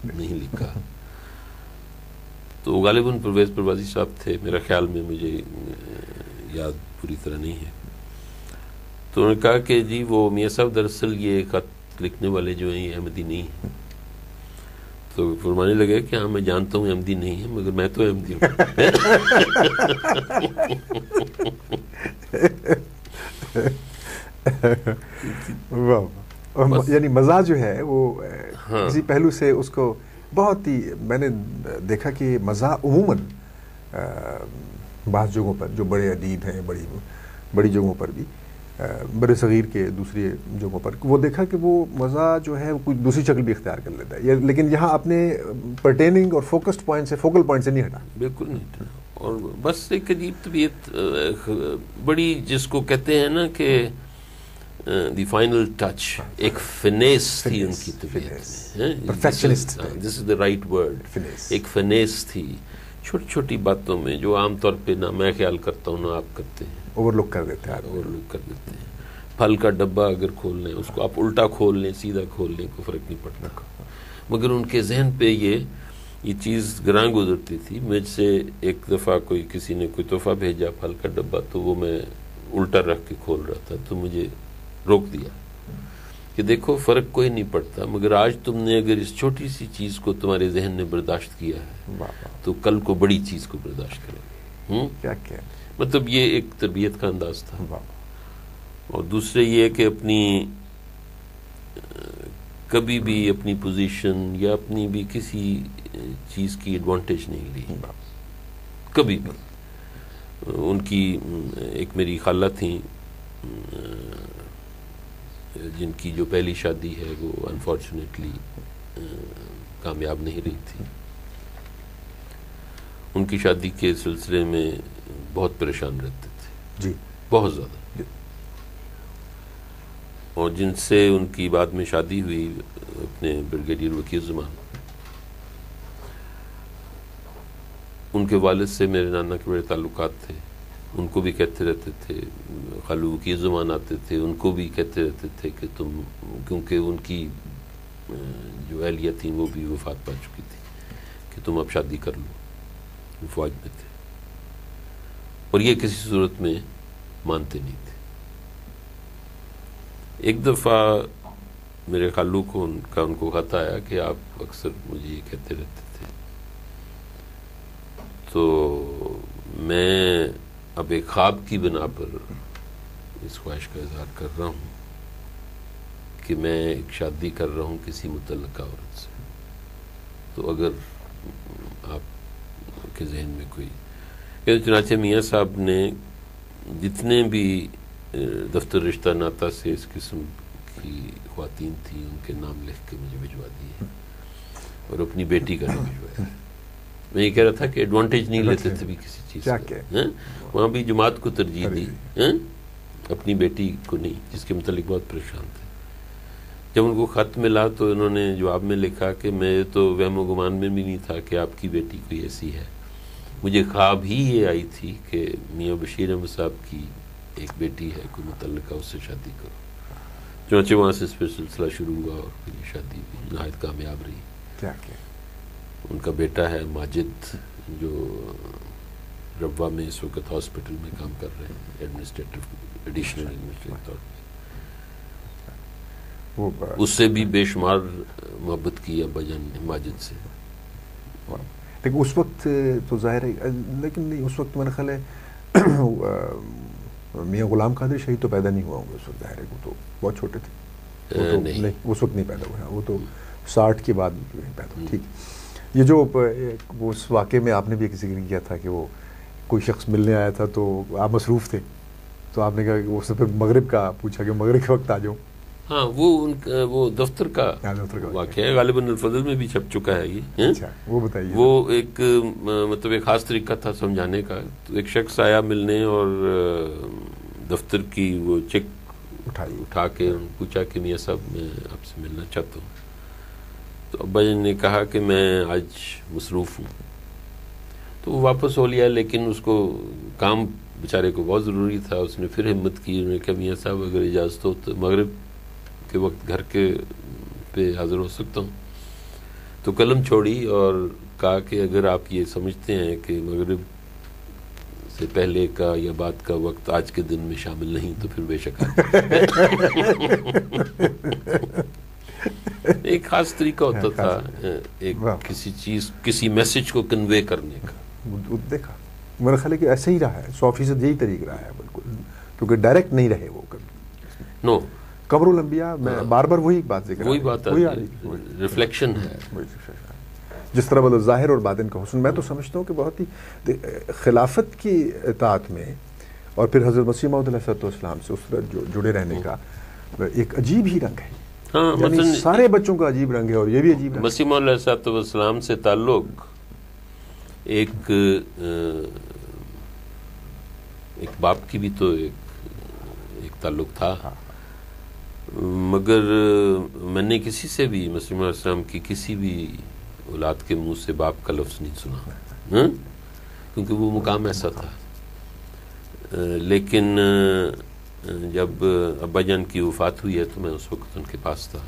نہیں لکھا. تو غالباً پرویز پروازی صاحب تھے میرا خیال میں، مجھے یاد پوری طرح نہیں ہے. تو انہوں نے کہا کہ جی وہ میاں صاحب دراصل یہ خط لکھنے والے جو ہیں یہ احمدی نہیں ہیں. تو فرمانے لگے کہ ہاں میں جانتا ہوں احمدی نہیں ہے مگر میں تو احمدی ہوں. یعنی مزہ جو ہے وہ کسی پہلو سے اس کو بہت ہی، میں نے دیکھا کہ مزہ عموماً بعض جگہوں پر جو بڑے ادیب ہیں بڑی جگہوں پر بھی، بر صغیر کے دوسری جگہوں پر وہ دیکھا کہ وہ مزہ جو ہے وہ کوئی دوسری شکل بھی اختیار کر لیتا ہے، لیکن یہاں اپنے پرٹیننگ اور فوکسڈ پوائنٹ سے، فوکل پوائنٹ سے نہیں ہٹا. بالکل نہیں. اور بس ایک عجیب طبیعت بڑی، جس کو کہتے ہیں نا کہ دی فائنل ٹچ، ایک فنیس تھی ان کی طبیعت میں. Perfectionist, this is the right word. ایک فنیس تھی چھوٹی چھوٹی باتوں میں جو عام طور پہ نہ میں خیال کرتا ہوں نہ آپ کرتے ہیں، اوور لک کر دیتے ہیں. اوور لک کر دیتے ہیں. پھل کا ڈبہ اگر کھول لیں، اس کو آپ الٹا کھول لیں سیدھا کھول لیں، کوئی فرق نہیں پڑتا. مگر ان کے ذہن پہ یہ چیز گراں گزرتی تھی. مجھ سے ایک دفعہ کسی نے کوئی تحفہ بھیجا پھل کا ڈبہ، تو وہ میں الٹا رکھ کے کھول رہا تھا، تو مجھے روک دیا کہ دیکھو فرق کوئی نہیں پڑتا، مگر آج تم نے اگر اس چھوٹی سی چیز کو تمہارے ذہن نے برداشت کیا ہے تو کل کو بڑی چیز کو برداشت کرے گے. کیا مطلب یہ ایک تربیت کا انداز تھا. اور دوسرے یہ کہ اپنی کبھی بھی اپنی پوزیشن یا اپنی بھی کسی چیز کی ایڈوانٹیج نہیں لی کبھی بھی. ان کی ایک میری خالہ تھیں جن کی جو پہلی شادی ہے وہ انفارچونیٹلی کامیاب نہیں رہی تھی. ان کی شادی کے سلسلے میں بہت پریشان رہتے تھے جی، بہت زیادہ. اور جن سے ان کی بعد میں شادی ہوئی اپنے بریگیڈیئر وکیل زمان، ان کے والد سے میرے نانا کے بڑے تعلقات تھے. ان کو بھی کہتے رہتے تھے، خالو وکیل زمان آتے تھے ان کو بھی کہتے رہتے تھے کہ تم، کیونکہ ان کی جو اہلیہ تھیں وہ بھی وفات پا چکی تھی، کہ تم اب شادی کر لو. وہ فوج میں تھے اور یہ کسی صورت میں مانتے نہیں تھے. ایک دفعہ میرے خالو کو ان کو خط آیا کہ آپ اکثر مجھے یہ کہتے رہتے تھے. تو میں اب ایک خواب کی بنا پر اس خواہش کا اظہار کر رہا ہوں کہ میں ایک شادی کر رہا ہوں کسی متعلقہ عورت سے. تو اگر آپ کے ذہن میں کوئی، چنانچہ میاں صاحب نے جتنے بھی دفتر رشتہ ناتا سے اس قسم کی خواتین تھیں ان کے نام لکھ کے مجھے بھجوا دیے اور اپنی بیٹی کا نام بھجوایا. میں یہ کہہ رہا تھا کہ ایڈوانٹیج نہیں لیتے تھے بھی کسی چیز کا. وہاں بھی جماعت کو ترجیح دی، اپنی بیٹی کو نہیں، جس کے متعلق بہت پریشان تھے. جب ان کو خط ملا تو انہوں نے جواب میں لکھا کہ میں تو وہم و گمان میں بھی نہیں تھا کہ آپ کی بیٹی کوئی ایسی ہے. مجھے خواب ہی یہ آئی تھی کہ میاں بشیر احمد صاحب کی ایک بیٹی ہے، کوئی متعلقہ، اس سے شادی کرو. چنانچہ وہاں سے اس پہ سلسلہ شروع ہوا اور یہ شادی بھی نہایت کامیاب رہی. ان کا بیٹا ہے ماجد جو ربوہ میں اس وقت ہاسپٹل میں کام کر رہے ہیں ایڈمنسٹریٹو ایڈیشنل ایڈمنسٹریٹر طور پہ. اس سے بھی بے شمار محبت کی ابا جان نے ماجد سے. لیکن اس وقت تو ظاہر ہے، لیکن نہیں اس وقت میرا خیال ہے میاں غلام قادری شہید تو پیدا نہیں ہوا ہوں گے اس وقت، ظاہر ہے وہ تو بہت چھوٹے تھے. نہیں اس وقت نہیں پیدا ہوا، وہ تو 60 کے بعد پیدا ہوئے. ٹھیک. یہ جو وہ اس واقعے میں آپ نے بھی کسی نے کیا تھا کہ وہ کوئی شخص ملنے آیا تھا تو آپ مصروف تھے، تو آپ نے کہا کہ اس سے پھر مغرب کا پوچھا کہ مغرب کے وقت آ جاؤں. ہاں وہ دفتر کا واقعہ ہے، غالباً الفضل میں بھی چھپ چکا ہے یہ. اچھا وہ بتائیے. وہ ایک مطلب ایک خاص طریقہ تھا سمجھانے کا. تو ایک شخص آیا ملنے اور دفتر کی وہ چیک اٹھا کے پوچھا کہ میاں صاحب میں آپ سے ملنا چاہتا ہوں. تو ابا جی نے کہا کہ میں آج مصروف ہوں. تو وہ واپس ہو لیا، لیکن اس کو کام بیچارے کو بہت ضروری تھا. اس نے پھر ہمت کی، انہوں نے کہا میاں صاحب اگر اجازت ہو تو مغرب کے وقت گھر کے پہ حاضر ہو سکتا ہوں. تو قلم چھوڑی اور کہا کہ اگر آپ یہ سمجھتے ہیں کہ مغرب سے پہلے کا یا بعد کا وقت آج کے دن میں شامل نہیں تو پھر بے شک. ایک خاص طریقہ ہوتا تھا ایک کسی چیز کسی میسج کو کنوے کرنے کا. دیکھا میرا خیال ہے کہ ایسے ہی رہا ہے، 100% یہی طریقہ رہا ہے بالکل، کیونکہ ڈائریکٹ نہیں رہے وہ کبھی. نو قبر الانبیاء میں بار بار وہی بات ذکر وہی بات ہے، ریفلیکشن ہے. جس طرح بولو ظاہر اور باطن کا حسن، میں تو سمجھتا ہوں کہ بہت ہی خلافت کی اطاعت میں اور پھر حضرت مسیح موعود علیہ السلام سے اس طرح جڑے رہنے کا ایک عجیب ہی رنگ ہے. ہاں یعنی سارے بچوں کا عجیب رنگ ہے اور یہ بھی عجیب رنگ. مسیح موعود علیہ السلام سے تعلق ایک باپ کی بھی تو ایک تعلق تھا، مگر میں نے کسی سے بھی مسیح موعود علیہ السلام کی کسی بھی اولاد کے منہ سے باپ کا لفظ نہیں سنا، کیونکہ وہ مقام ایسا تھا. لیکن جب ابا جان کی وفات ہوئی ہے تو میں اس وقت ان کے پاس تھا.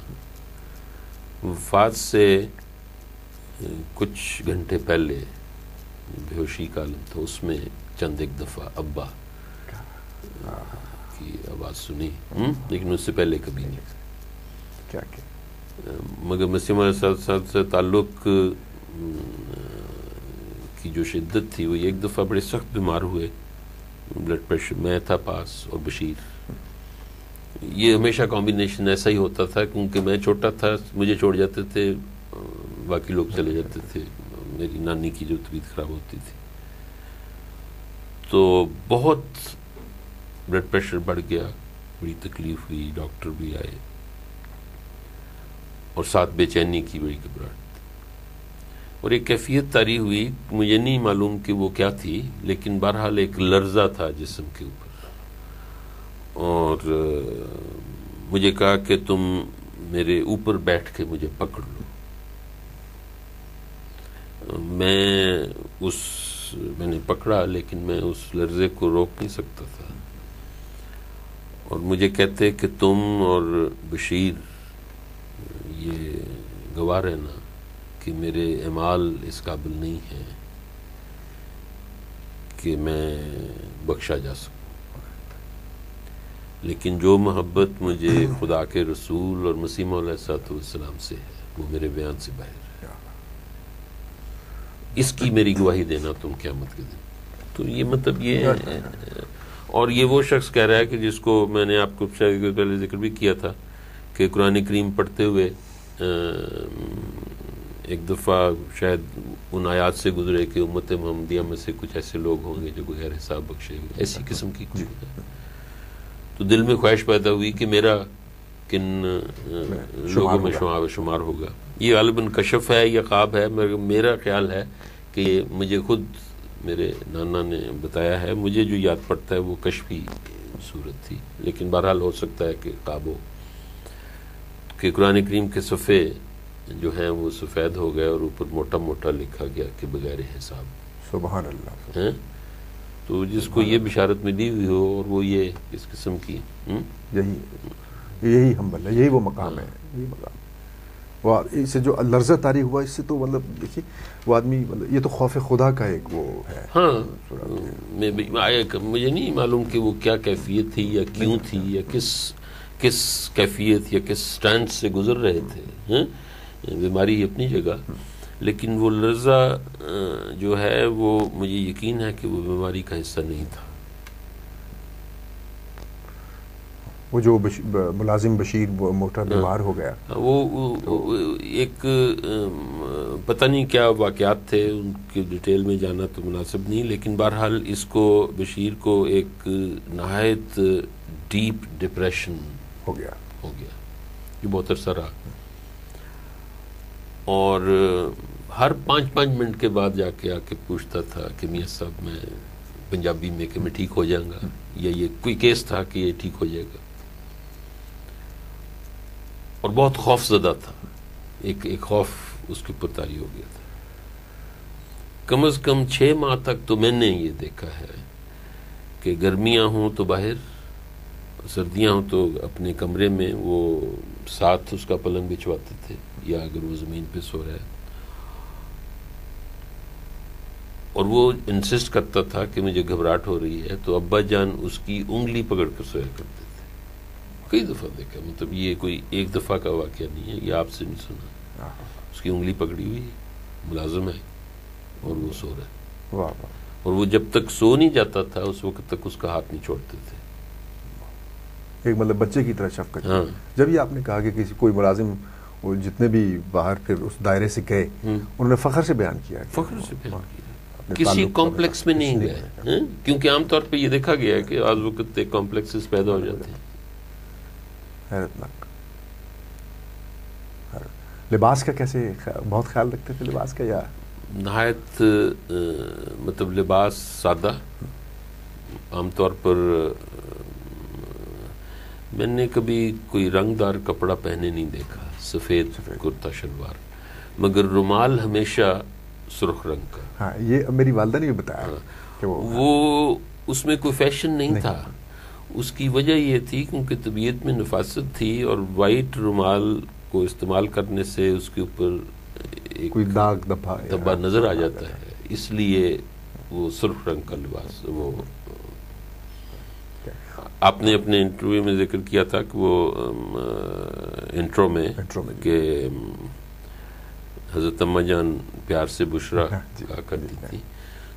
وفات سے کچھ گھنٹے پہلے بے ہوشی کا عالم تھا، اس میں چند ایک دفعہ ابا کی آواز سنی، لیکن اس سے پہلے کبھی نہیں. مگر مسیح موعود علیہ السلام سے تعلق کی جو شدت تھی وہ ایک دفعہ بڑے سخت بیمار ہوئے، بلڈ پریشر، میں تھا پاس اور بشیر. یہ ہمیشہ کمبینیشن ایسا ہی ہوتا تھا، کیونکہ میں چھوٹا تھا، مجھے چھوڑ جاتے تھے، باقی لوگ چلے جاتے تھے. میری نانی کی جو طبیعت خراب ہوتی تھی تو بہت بلڈ پریشر بڑھ گیا، بڑی تکلیف ہوئی، ڈاکٹر بھی آئے اور ساتھ بے چینی کی بڑی گھبراہٹ اور ایک کیفیت طاری ہوئی. مجھے نہیں معلوم کہ وہ کیا تھی، لیکن بہرحال ایک لرزہ تھا جسم کے اوپر. اور مجھے کہا کہ تم میرے اوپر بیٹھ کے مجھے پکڑ لو. میں نے پکڑا، لیکن میں اس لرزے کو روک نہیں سکتا تھا. اور مجھے کہتے کہ تم اور بشیر یہ گواہ رہنا کہ میرے اعمال اس قابل نہیں ہیں کہ میں بخشا جا سکوں، لیکن جو محبت مجھے خدا کے رسول اور مسیح موعود علیہ السلام سے ہے وہ میرے بیان سے باہر ہے. اس کی میری گواہی دینا تم قیامت کے دن. تو یہ مطلب یہ ہے. اور یہ وہ شخص کہہ رہا ہے کہ جس کو میں نے آپ کو پہلے ذکر بھی کیا تھا کہ قرآن کریم پڑھتے ہوئے ایک دفعہ شاید ان آیات سے گزرے کہ امت محمدیہ میں سے کچھ ایسے لوگ ہوں گے جو بغیر حساب بخشے ہوئے، ایسی قسم کی کچھ. تو دل میں خواہش پیدا ہوئی کہ میرا کن لوگوں میں شمار ہوگا. یہ غالباً کشف ہے یا خواب ہے، میرا خیال ہے کہ مجھے خود میرے نانا نے بتایا ہے. مجھے جو یاد پڑتا ہے وہ کشفی صورت تھی، لیکن بہرحال ہو سکتا ہے کہ خواب ہو. کہ قرآن کریم کے صفحے جو ہیں وہ سفید ہو گئے اور اوپر موٹا موٹا لکھا گیا کہ بغیر حساب. سبحان اللہ. تو جس کو یہ بشارت ملی ہوئی ہو اور وہ یہ اس قسم کی یہی ہمبل ہے، یہی وہ مقام ہے. یہی مقام اسے جو لرزہ طاری ہوا اس سے تو مطلب دیکھیے وہ آدمی مطلب یہ تو خوف خدا کا ایک وہ ہے. ہاں مجھے نہیں معلوم کہ وہ کیا کیفیت تھی یا کیوں تھی یا کس کیفیت یا کس سٹینڈ سے گزر رہے تھے. بیماری اپنی جگہ، لیکن وہ لرزہ جو ہے وہ مجھے یقین ہے کہ وہ بیماری کا حصہ نہیں تھا. وہ جو ملازم بشیر وہ موٹا بیمار ہو گیا، وہ ایک پتہ نہیں کیا واقعات تھے، ان کی ڈیٹیل میں جانا تو مناسب نہیں، لیکن بہرحال اس کو بشیر کو ایک نہایت ڈیپ ڈپریشن ہو گیا یہ بہت عرصہ رہا، اور ہر 5 منٹ کے بعد جا کے آ کے پوچھتا تھا کہ میاں صاحب میں پنجابی میں کہ میں ٹھیک ہو جاؤں گا، یا یہ کوئی کیس تھا کہ یہ ٹھیک ہو جائے گا، اور بہت خوف زدہ تھا. ایک خوف اس کے اوپر طاری ہو گیا تھا. کم از کم 6 ماہ تک تو میں نے یہ دیکھا ہے کہ گرمیاں ہوں تو باہر، سردیاں ہوں تو اپنے کمرے میں وہ ساتھ اس کا پلنگ بچھواتے تھے، یا اگر وہ زمین پہ سو رہا ہے، اور وہ انسسٹ کرتا تھا کہ مجھے گھبراہٹ ہو رہی ہے، تو ابا جان اس کی انگلی پکڑ کر سویا کرتے تھے. کئی دفعہ دیکھا، مطلب یہ کوئی ایک دفعہ کا واقعہ نہیں ہے، یہ آپ سے نہیں سنا. اس کی انگلی پکڑی ہوئی، ملازم ہے اور وہ سو رہا ہے، اور وہ جب تک سو نہیں جاتا تھا اس وقت تک اس کا ہاتھ نہیں چھوڑتے تھے. ایک مطلب بچے کی طرح شفقت. جب یہ آپ نے کہا کہ کسی کوئی ملازم وہ جتنے بھی باہر پھر اس دائرے سے گئے انہوں نے فخر سے بیان کیا، کسی کمپلیکس میں نہیں گئے، کیونکہ عام طور پہ یہ دیکھا گیا ہے کہ آج وقت ایک کمپلیکسز پیدا ہو جاتے ہیں. حیرتناک. لباس کا کیسے بہت خیال رکھتے تھے لباس کا، یا نہایت مطلب لباس سادہ. عام طور پر میں نے کبھی کوئی رنگ دار کپڑا پہنے نہیں دیکھا، سفید کرتا شلوار، مگر رومال ہمیشہ سرخ رنگ کا. ہاں یہ میری والدہ نے بھی بتایا کہ وہ اس میں کوئی فیشن نہیں تھا. اس کی وجہ یہ تھی کیونکہ طبیعت میں نفاست تھی، اور وائٹ رومال کو استعمال کرنے سے اس کے اوپر کوئی داغ دھبا نظر آ جاتا ہے، اس لیے وہ سرخ رنگ کا لباس. وہ آپ نے اپنے انٹرویو میں ذکر کیا تھا کہ وہ انٹرو میں کہ حضرت اماں جان پیار سے بشرا کہا کرتی تھی،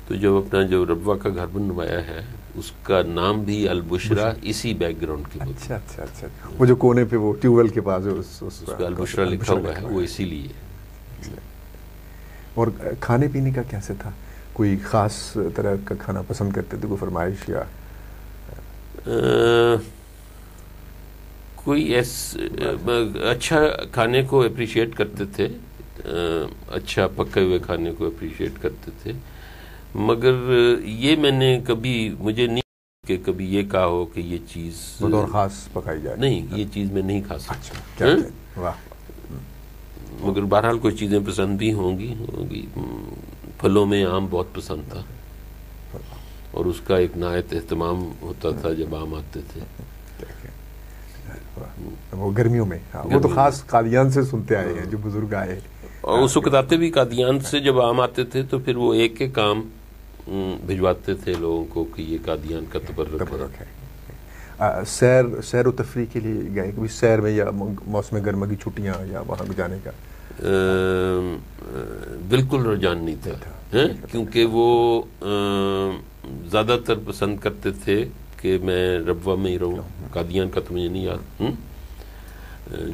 تو جب اپنا جو ربوہ کا گھر بنوایا ہے اس کا نام بھی البشرا اسی بیک گراؤنڈ کے بعد. اچھا وہ جو کونے پہ وہ ٹیوب ویل کے پاس اس پہ البشرا لکھا ہوا ہے، وہ اسی لیے. اور کھانے پینے کا کیسے تھا؟ کوئی خاص طرح کا کھانا پسند کرتے تھے، کوئی فرمائش یا کوئی اچھا کھانے کو اپریشیٹ کرتے تھے، اچھا پکے ہوئے کھانے کو اپریشیٹ کرتے تھے، مگر یہ میں نے کبھی مجھے نہیں کہ کبھی یہ کہا ہو کہ یہ چیز بطور خاص پکائی جائے، نہیں یہ چیز میں نہیں کھا سکتا. مگر بہرحال کوئی چیزیں پسند بھی ہوں گی. پھلوں میں آم بہت پسند تھا، اور اس کا ایک نہایت اہتمام ہوتا تھا جب آم آتے تھے. وہ گرمیوں میں وہ تو خاص قادیان سے سنتے آئے ہیں جو بزرگ آئے، اور اس وقت آتے بھی قادیان سے. جب آم آتے تھے تو پھر وہ ایک ایک آم بھجواتے تھے لوگوں کو کہ یہ قادیان کا تبرک ہے. سیر و تفریح کے لیے گئے کبھی سیر میں، یا موسم گرما کی چھٹیاں یا وہاں جانے کا؟ بالکل رجحان نہیں تھا، کیونکہ وہ زیادہ تر پسند کرتے تھے کہ میں ربوہ میں ہی رہوں. قادیان کا تو مجھے نہیں یاد.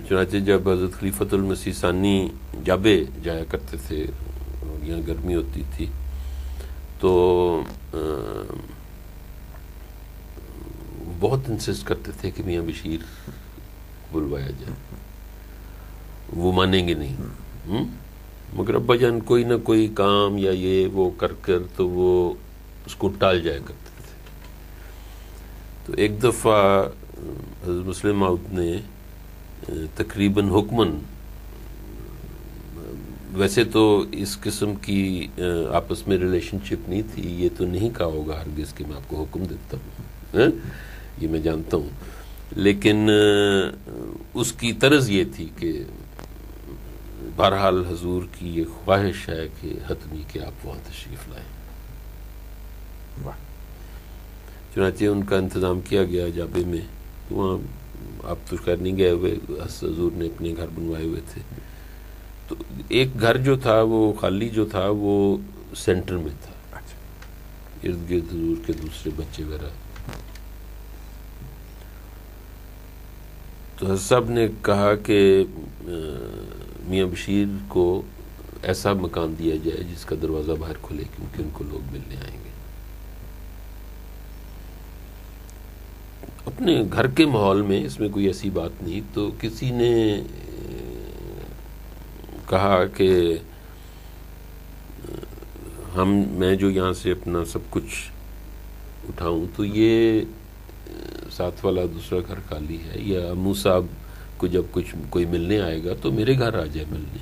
چنانچہ جب حضرت خلیفۃ المسیح ثانی جابے جایا کرتے تھے اور یہاں گرمی ہوتی تھی تو بہت انسسٹ کرتے تھے کہ میاں بشیر بلوایا جائے. وہ مانیں گے نہیں، مگر ابا جان کوئی نہ کوئی کام یا یہ وہ کر تو وہ اس کو ٹال جایا کرتے تھے. تو ایک دفعہ حضرت مسلم موعود نے تقریباً حکماً، ویسے تو اس قسم کی آپس میں ریلیشن شپ نہیں تھی، یہ تو نہیں کہا ہوگا ہرگز کہ میں آپ کو حکم دیتا ہوں، یہ میں جانتا ہوں، لیکن اس کی طرز یہ تھی کہ بہرحال حضور کی یہ خواہش ہے کہ حتمی کہ آپ وہاں تشریف لائیں. چنانچہ ان کا انتظام کیا گیا جابے میں. وہاں آپ تو خیر نہیں گئے ہوئے، حضور نے اپنے گھر بنوائے ہوئے تھے. تو ایک گھر جو تھا وہ خالی جو تھا وہ سینٹر میں تھا، ارد گرد حضور کے دوسرے بچے وغیرہ. تو حضرت صاحب نے کہا کہ میاں بشیر کو ایسا مکان دیا جائے جس کا دروازہ باہر کھلے، کیونکہ ان کو لوگ ملنے آئیں گے. اپنے گھر کے ماحول میں اس میں کوئی ایسی بات نہیں. تو کسی نے کہا کہ میں جو یہاں سے اپنا سب کچھ اٹھاؤں تو یہ ساتھ والا دوسرا گھر خالی ہے، یا امو صاحب کو جب کچھ کوئی ملنے آئے گا تو میرے گھر آ جائے ملنے.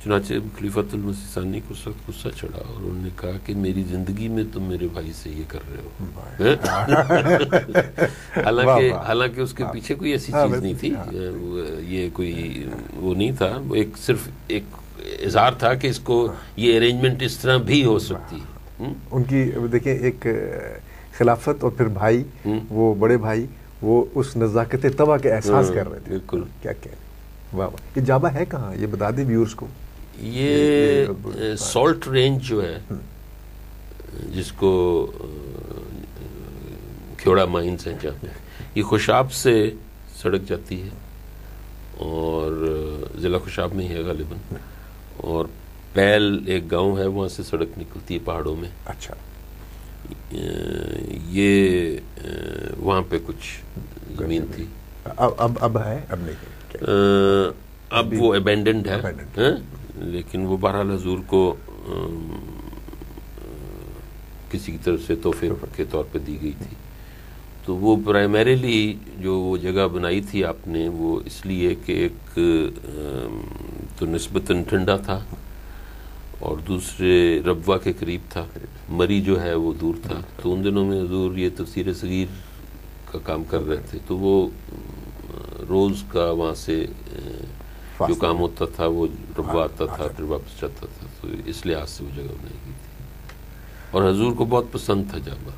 چنانچہ خلیفۃ المسیح ثانی کو سخت غصہ چڑھا اور انہوں نے کہا کہ میری زندگی میں تم میرے بھائی سے یہ کر رہے ہو. حالانکہ اس کے پیچھے کوئی ایسی چیز نہیں تھی، یہ کوئی وہ نہیں تھا، وہ ایک صرف ایک اظہار تھا کہ اس کو یہ ارینجمنٹ اس طرح بھی ہو سکتی ہے. ان کی دیکھیں ایک خلافت اور پھر بھائی، وہ بڑے بھائی وہ اس نزاکت طبع کے احساس کر رہے تھے. بالکل. کیا کہہ واہ واہ. یہ جابہ ہے کہاں، یہ بتا دیں ویورز کو. یہ سالٹ رینج جو ہے جس کو کھیوڑا مائنز ہے جہاں یہ خوشاب سے سڑک جاتی ہے اور ضلع خوشاب میں ہی ہے غالباً، اور پیل ایک گاؤں ہے وہاں سے سڑک نکلتی ہے پہاڑوں میں. اچھا. یہ وہاں پہ کچھ زمین تھی. اب ہے؟ اب نہیں. اب وہ ابینڈنڈ ہے، لیکن وہ بہرحال حضور کو کسی کی طرف سے تحفے کے طور پہ دی گئی تھی. تو وہ پرائمریلی جو وہ جگہ بنائی تھی آپ نے وہ اس لیے کہ ایک تو نسبتاً ٹھنڈا تھا اور دوسرے ربوہ کے قریب تھا، مری جو ہے وہ دور تھا. تو ان دنوں میں حضور یہ تفسیر صغیر کا کام کر رہے تھے، تو وہ روز کا وہاں سے جو کام ہوتا تھا وہ ربوہ آتا تھا پھر واپس جاتا تھا. تو اس لحاظ سے وہ جگہ بنائی گئی تھی اور حضور کو بہت پسند تھا جابہ.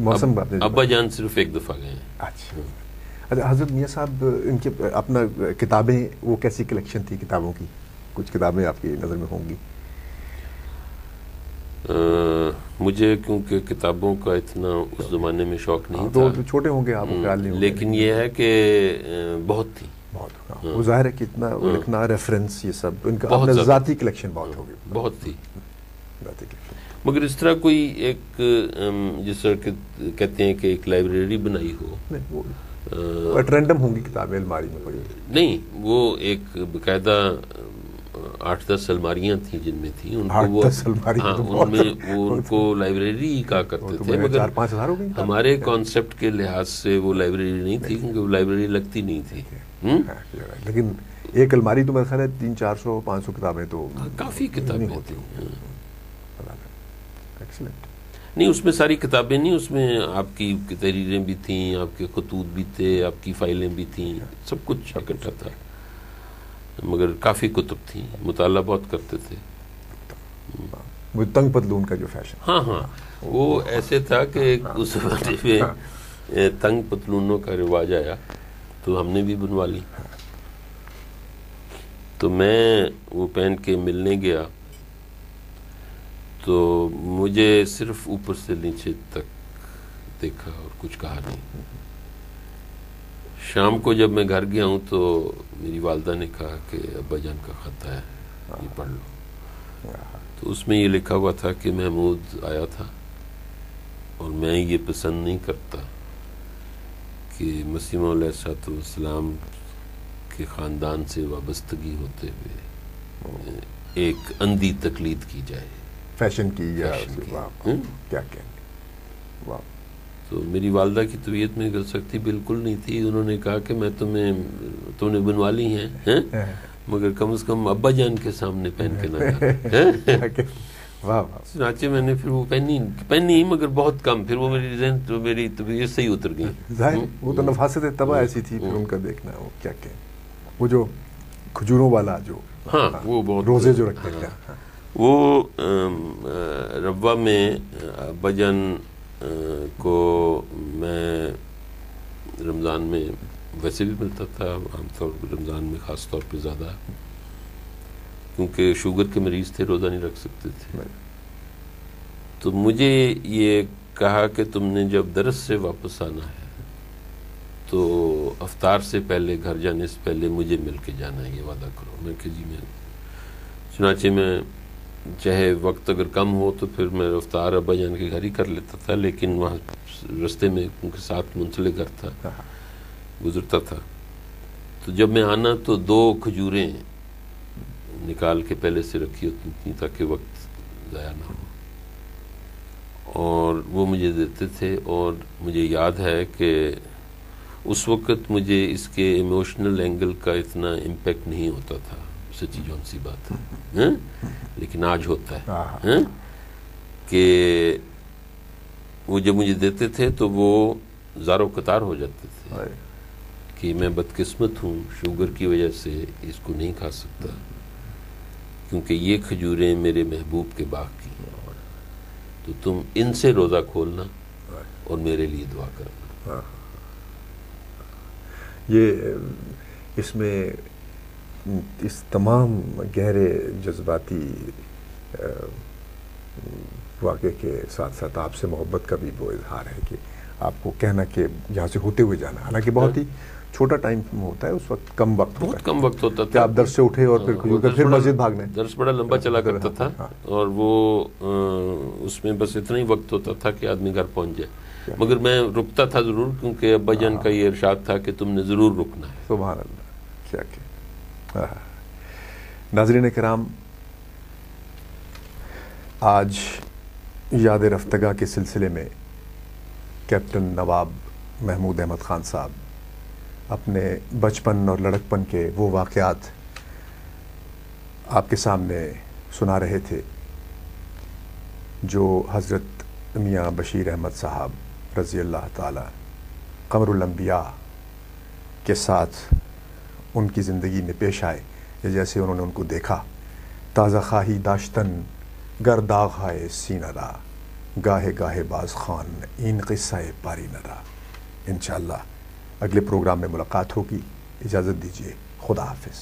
موسم ابا جان صرف ایک دفعہ گئے ہیں. اچھا. حضرت میاں صاحب ان کے اپنا کتابیں وہ کیسی کلیکشن تھی کتابوں کی؟ کچھ کتابیں آپ کی نظر میں ہوں گی. مجھے کیونکہ کتابوں کا اتنا اس زمانے میں شوق نہیں تھا. تو چھوٹے ہوں گے آپ کو خیال نہیں، لیکن یہ ہے کہ بہت تھی. وہ ظاہر ہے کہ اتنا لکھنا ریفرنس یہ سب ان کا اپنا ذاتی کلیکشن بہت ہوگی. بہت تھی. مگر اس طرح کوئی ایک جس طرح کہتے ہیں کہ ایک لائبریری بنائی ہو، رینڈم ہوں گی کتابیں الماری میں پڑی؟ نہیں، وہ ایک باقاعدہ 8-10 الماریاں تھیں جن میں تھیں ان کو وہ ان میں وہ ان کو لائبریری کہا کرتے تھے. مگر 4-5 ہزار ہو گئی ہمارے کانسیپٹ کے لحاظ سے وہ لائبریری نہیں تھی کیونکہ وہ لائبریری لگتی نہیں تھی. لیکن ایک الماری تو میرے خیال ہے 300-400-500 کتابیں تو کافی کتابیں ہوتی ہیں. ایکسلنٹ. نہیں، اس میں ساری کتابیں نہیں، اس میں آپ کی تحریریں بھی تھیں، آپ کے خطوط بھی تھے، آپ کی فائلیں بھی تھیں، سب کچھ اکٹھا تھا. مگر کافی کتب تھیں، مطالعہ بہت کرتے تھے. وہ تنگ پتلون کا جو فیشن، ہاں وہ ایسے تھا کہ اس زمانے میں تنگ پتلونوں کا رواج آیا تو ہم نے بھی بنوا لی. تو میں وہ پہن کے ملنے گیا تو مجھے صرف اوپر سے نیچے تک دیکھا اور کچھ کہا نہیں. شام کو جب میں گھر گیا ہوں تو میری والدہ نے کہا کہ ابا جان کا خط ہے، یہ پڑھ لو. تو اس میں یہ لکھا ہوا تھا کہ محمود آیا تھا اور میں یہ پسند نہیں کرتا کہ مسیح موعود علیہ السلام کے خاندان سے وابستگی ہوتے ہوئے ایک اندھی تقلید کی جائے فیشن کی یا کیا کہیں. تو میری والدہ کی طبیعت میں سختی بالکل نہیں تھی. انہوں نے کہا کہ میں تم نے بنوا لی ہیں مگر کم از کم ابا جان کے سامنے پہن کے نہ جانا. چنانچہ میں نے پھر وہ پہنی مگر بہت کم. پھر وہ میری ذہن تو میری طبیعت سے ہی اتر گئی. وہ تو نفاست طبع ایسی تھی پھر ان کا دیکھنا وہ کیا کہیں. وہ جو کھجوروں والا جو ہاں وہ بہت روزے جو رکھتے تھے، وہ روا میں ابا جان کو میں رمضان میں ویسے بھی ملتا تھا، عام طور پر رمضان میں خاص طور پہ زیادہ، کیونکہ شوگر کے مریض تھے، روزہ نہیں رکھ سکتے تھے. تو مجھے یہ کہا کہ تم نے جب درس سے واپس آنا ہے تو افطار سے پہلے، گھر جانے سے پہلے مجھے مل کے جانا ہے، یہ وعدہ کرو. میں کہ جی میں، چنانچہ میں چاہے وقت اگر کم ہو تو پھر میں افطار ابا جان کے گھر ہی کر لیتا تھا، لیکن وہاں رستے میں ان کے ساتھ منسلک گھر تھا، گزرتا تھا. تو جب میں آنا تو 2 کھجوریں نکال کے پہلے سے رکھی ہوتی تھیں تاکہ وقت ضائع نہ ہو، اور وہ مجھے دیتے تھے. اور مجھے یاد ہے کہ اس وقت مجھے اس کے ایموشنل اینگل کا اتنا امپیکٹ نہیں ہوتا تھا، سچی جون سی بات ہے، لیکن آج ہوتا ہے کہ وہ جب مجھے دیتے تھے تو وہ زار و قطار ہو جاتے تھے کہ میں بدقسمت ہوں، شوگر کی وجہ سے اس کو نہیں کھا سکتا، کیونکہ یہ کھجوریں میرے محبوب کے باغ کی ہیں، تو تم ان سے روزہ کھولنا اور میرے لیے دعا کرنا. یہ اس میں اس تمام گہرے جذباتی واقعے کے ساتھ ساتھ آپ سے محبت کا بھی وہ اظہار ہے کہ آپ کو کہنا کہ یہاں سے ہوتے ہوئے جانا، حالانکہ بہت ہی چھوٹا ٹائم ہوتا ہے اس وقت، کم وقت، بہت کم وقت ہوتا تھا کہ آپ درس سے اٹھے اور پھر مسجد بھاگنے. درس بڑا لمبا چلا کرتا تھا، اور وہ اس میں بس اتنا ہی وقت ہوتا تھا کہ آدمی گھر پہنچ جائے، مگر میں رکتا تھا ضرور، کیونکہ ابا جان کا یہ ارشاد تھا کہ تم نے ضرور رکنا ہے. سبحان اللہ، کیا کہ ناظرین کرام، آج یاد رفتگاہ کے سلسلے میں کیپٹن نواب محمود احمد خان صاحب اپنے بچپن اور لڑکپن کے وہ واقعات آپ کے سامنے سنا رہے تھے جو حضرت میاں بشیر احمد صاحب رضی اللہ تعالی قمر الانبیاء کے ساتھ ان کی زندگی میں پیش آئے، جیسے انہوں نے ان کو دیکھا. تازہ خواہی داشتن گر داغ ہائے سینہ را، گاہے گاہے باز خان این قصہ پاری نہ را. انشاءاللہ اگلے پروگرام میں ملاقات ہوگی. اجازت دیجیے، خدا حافظ.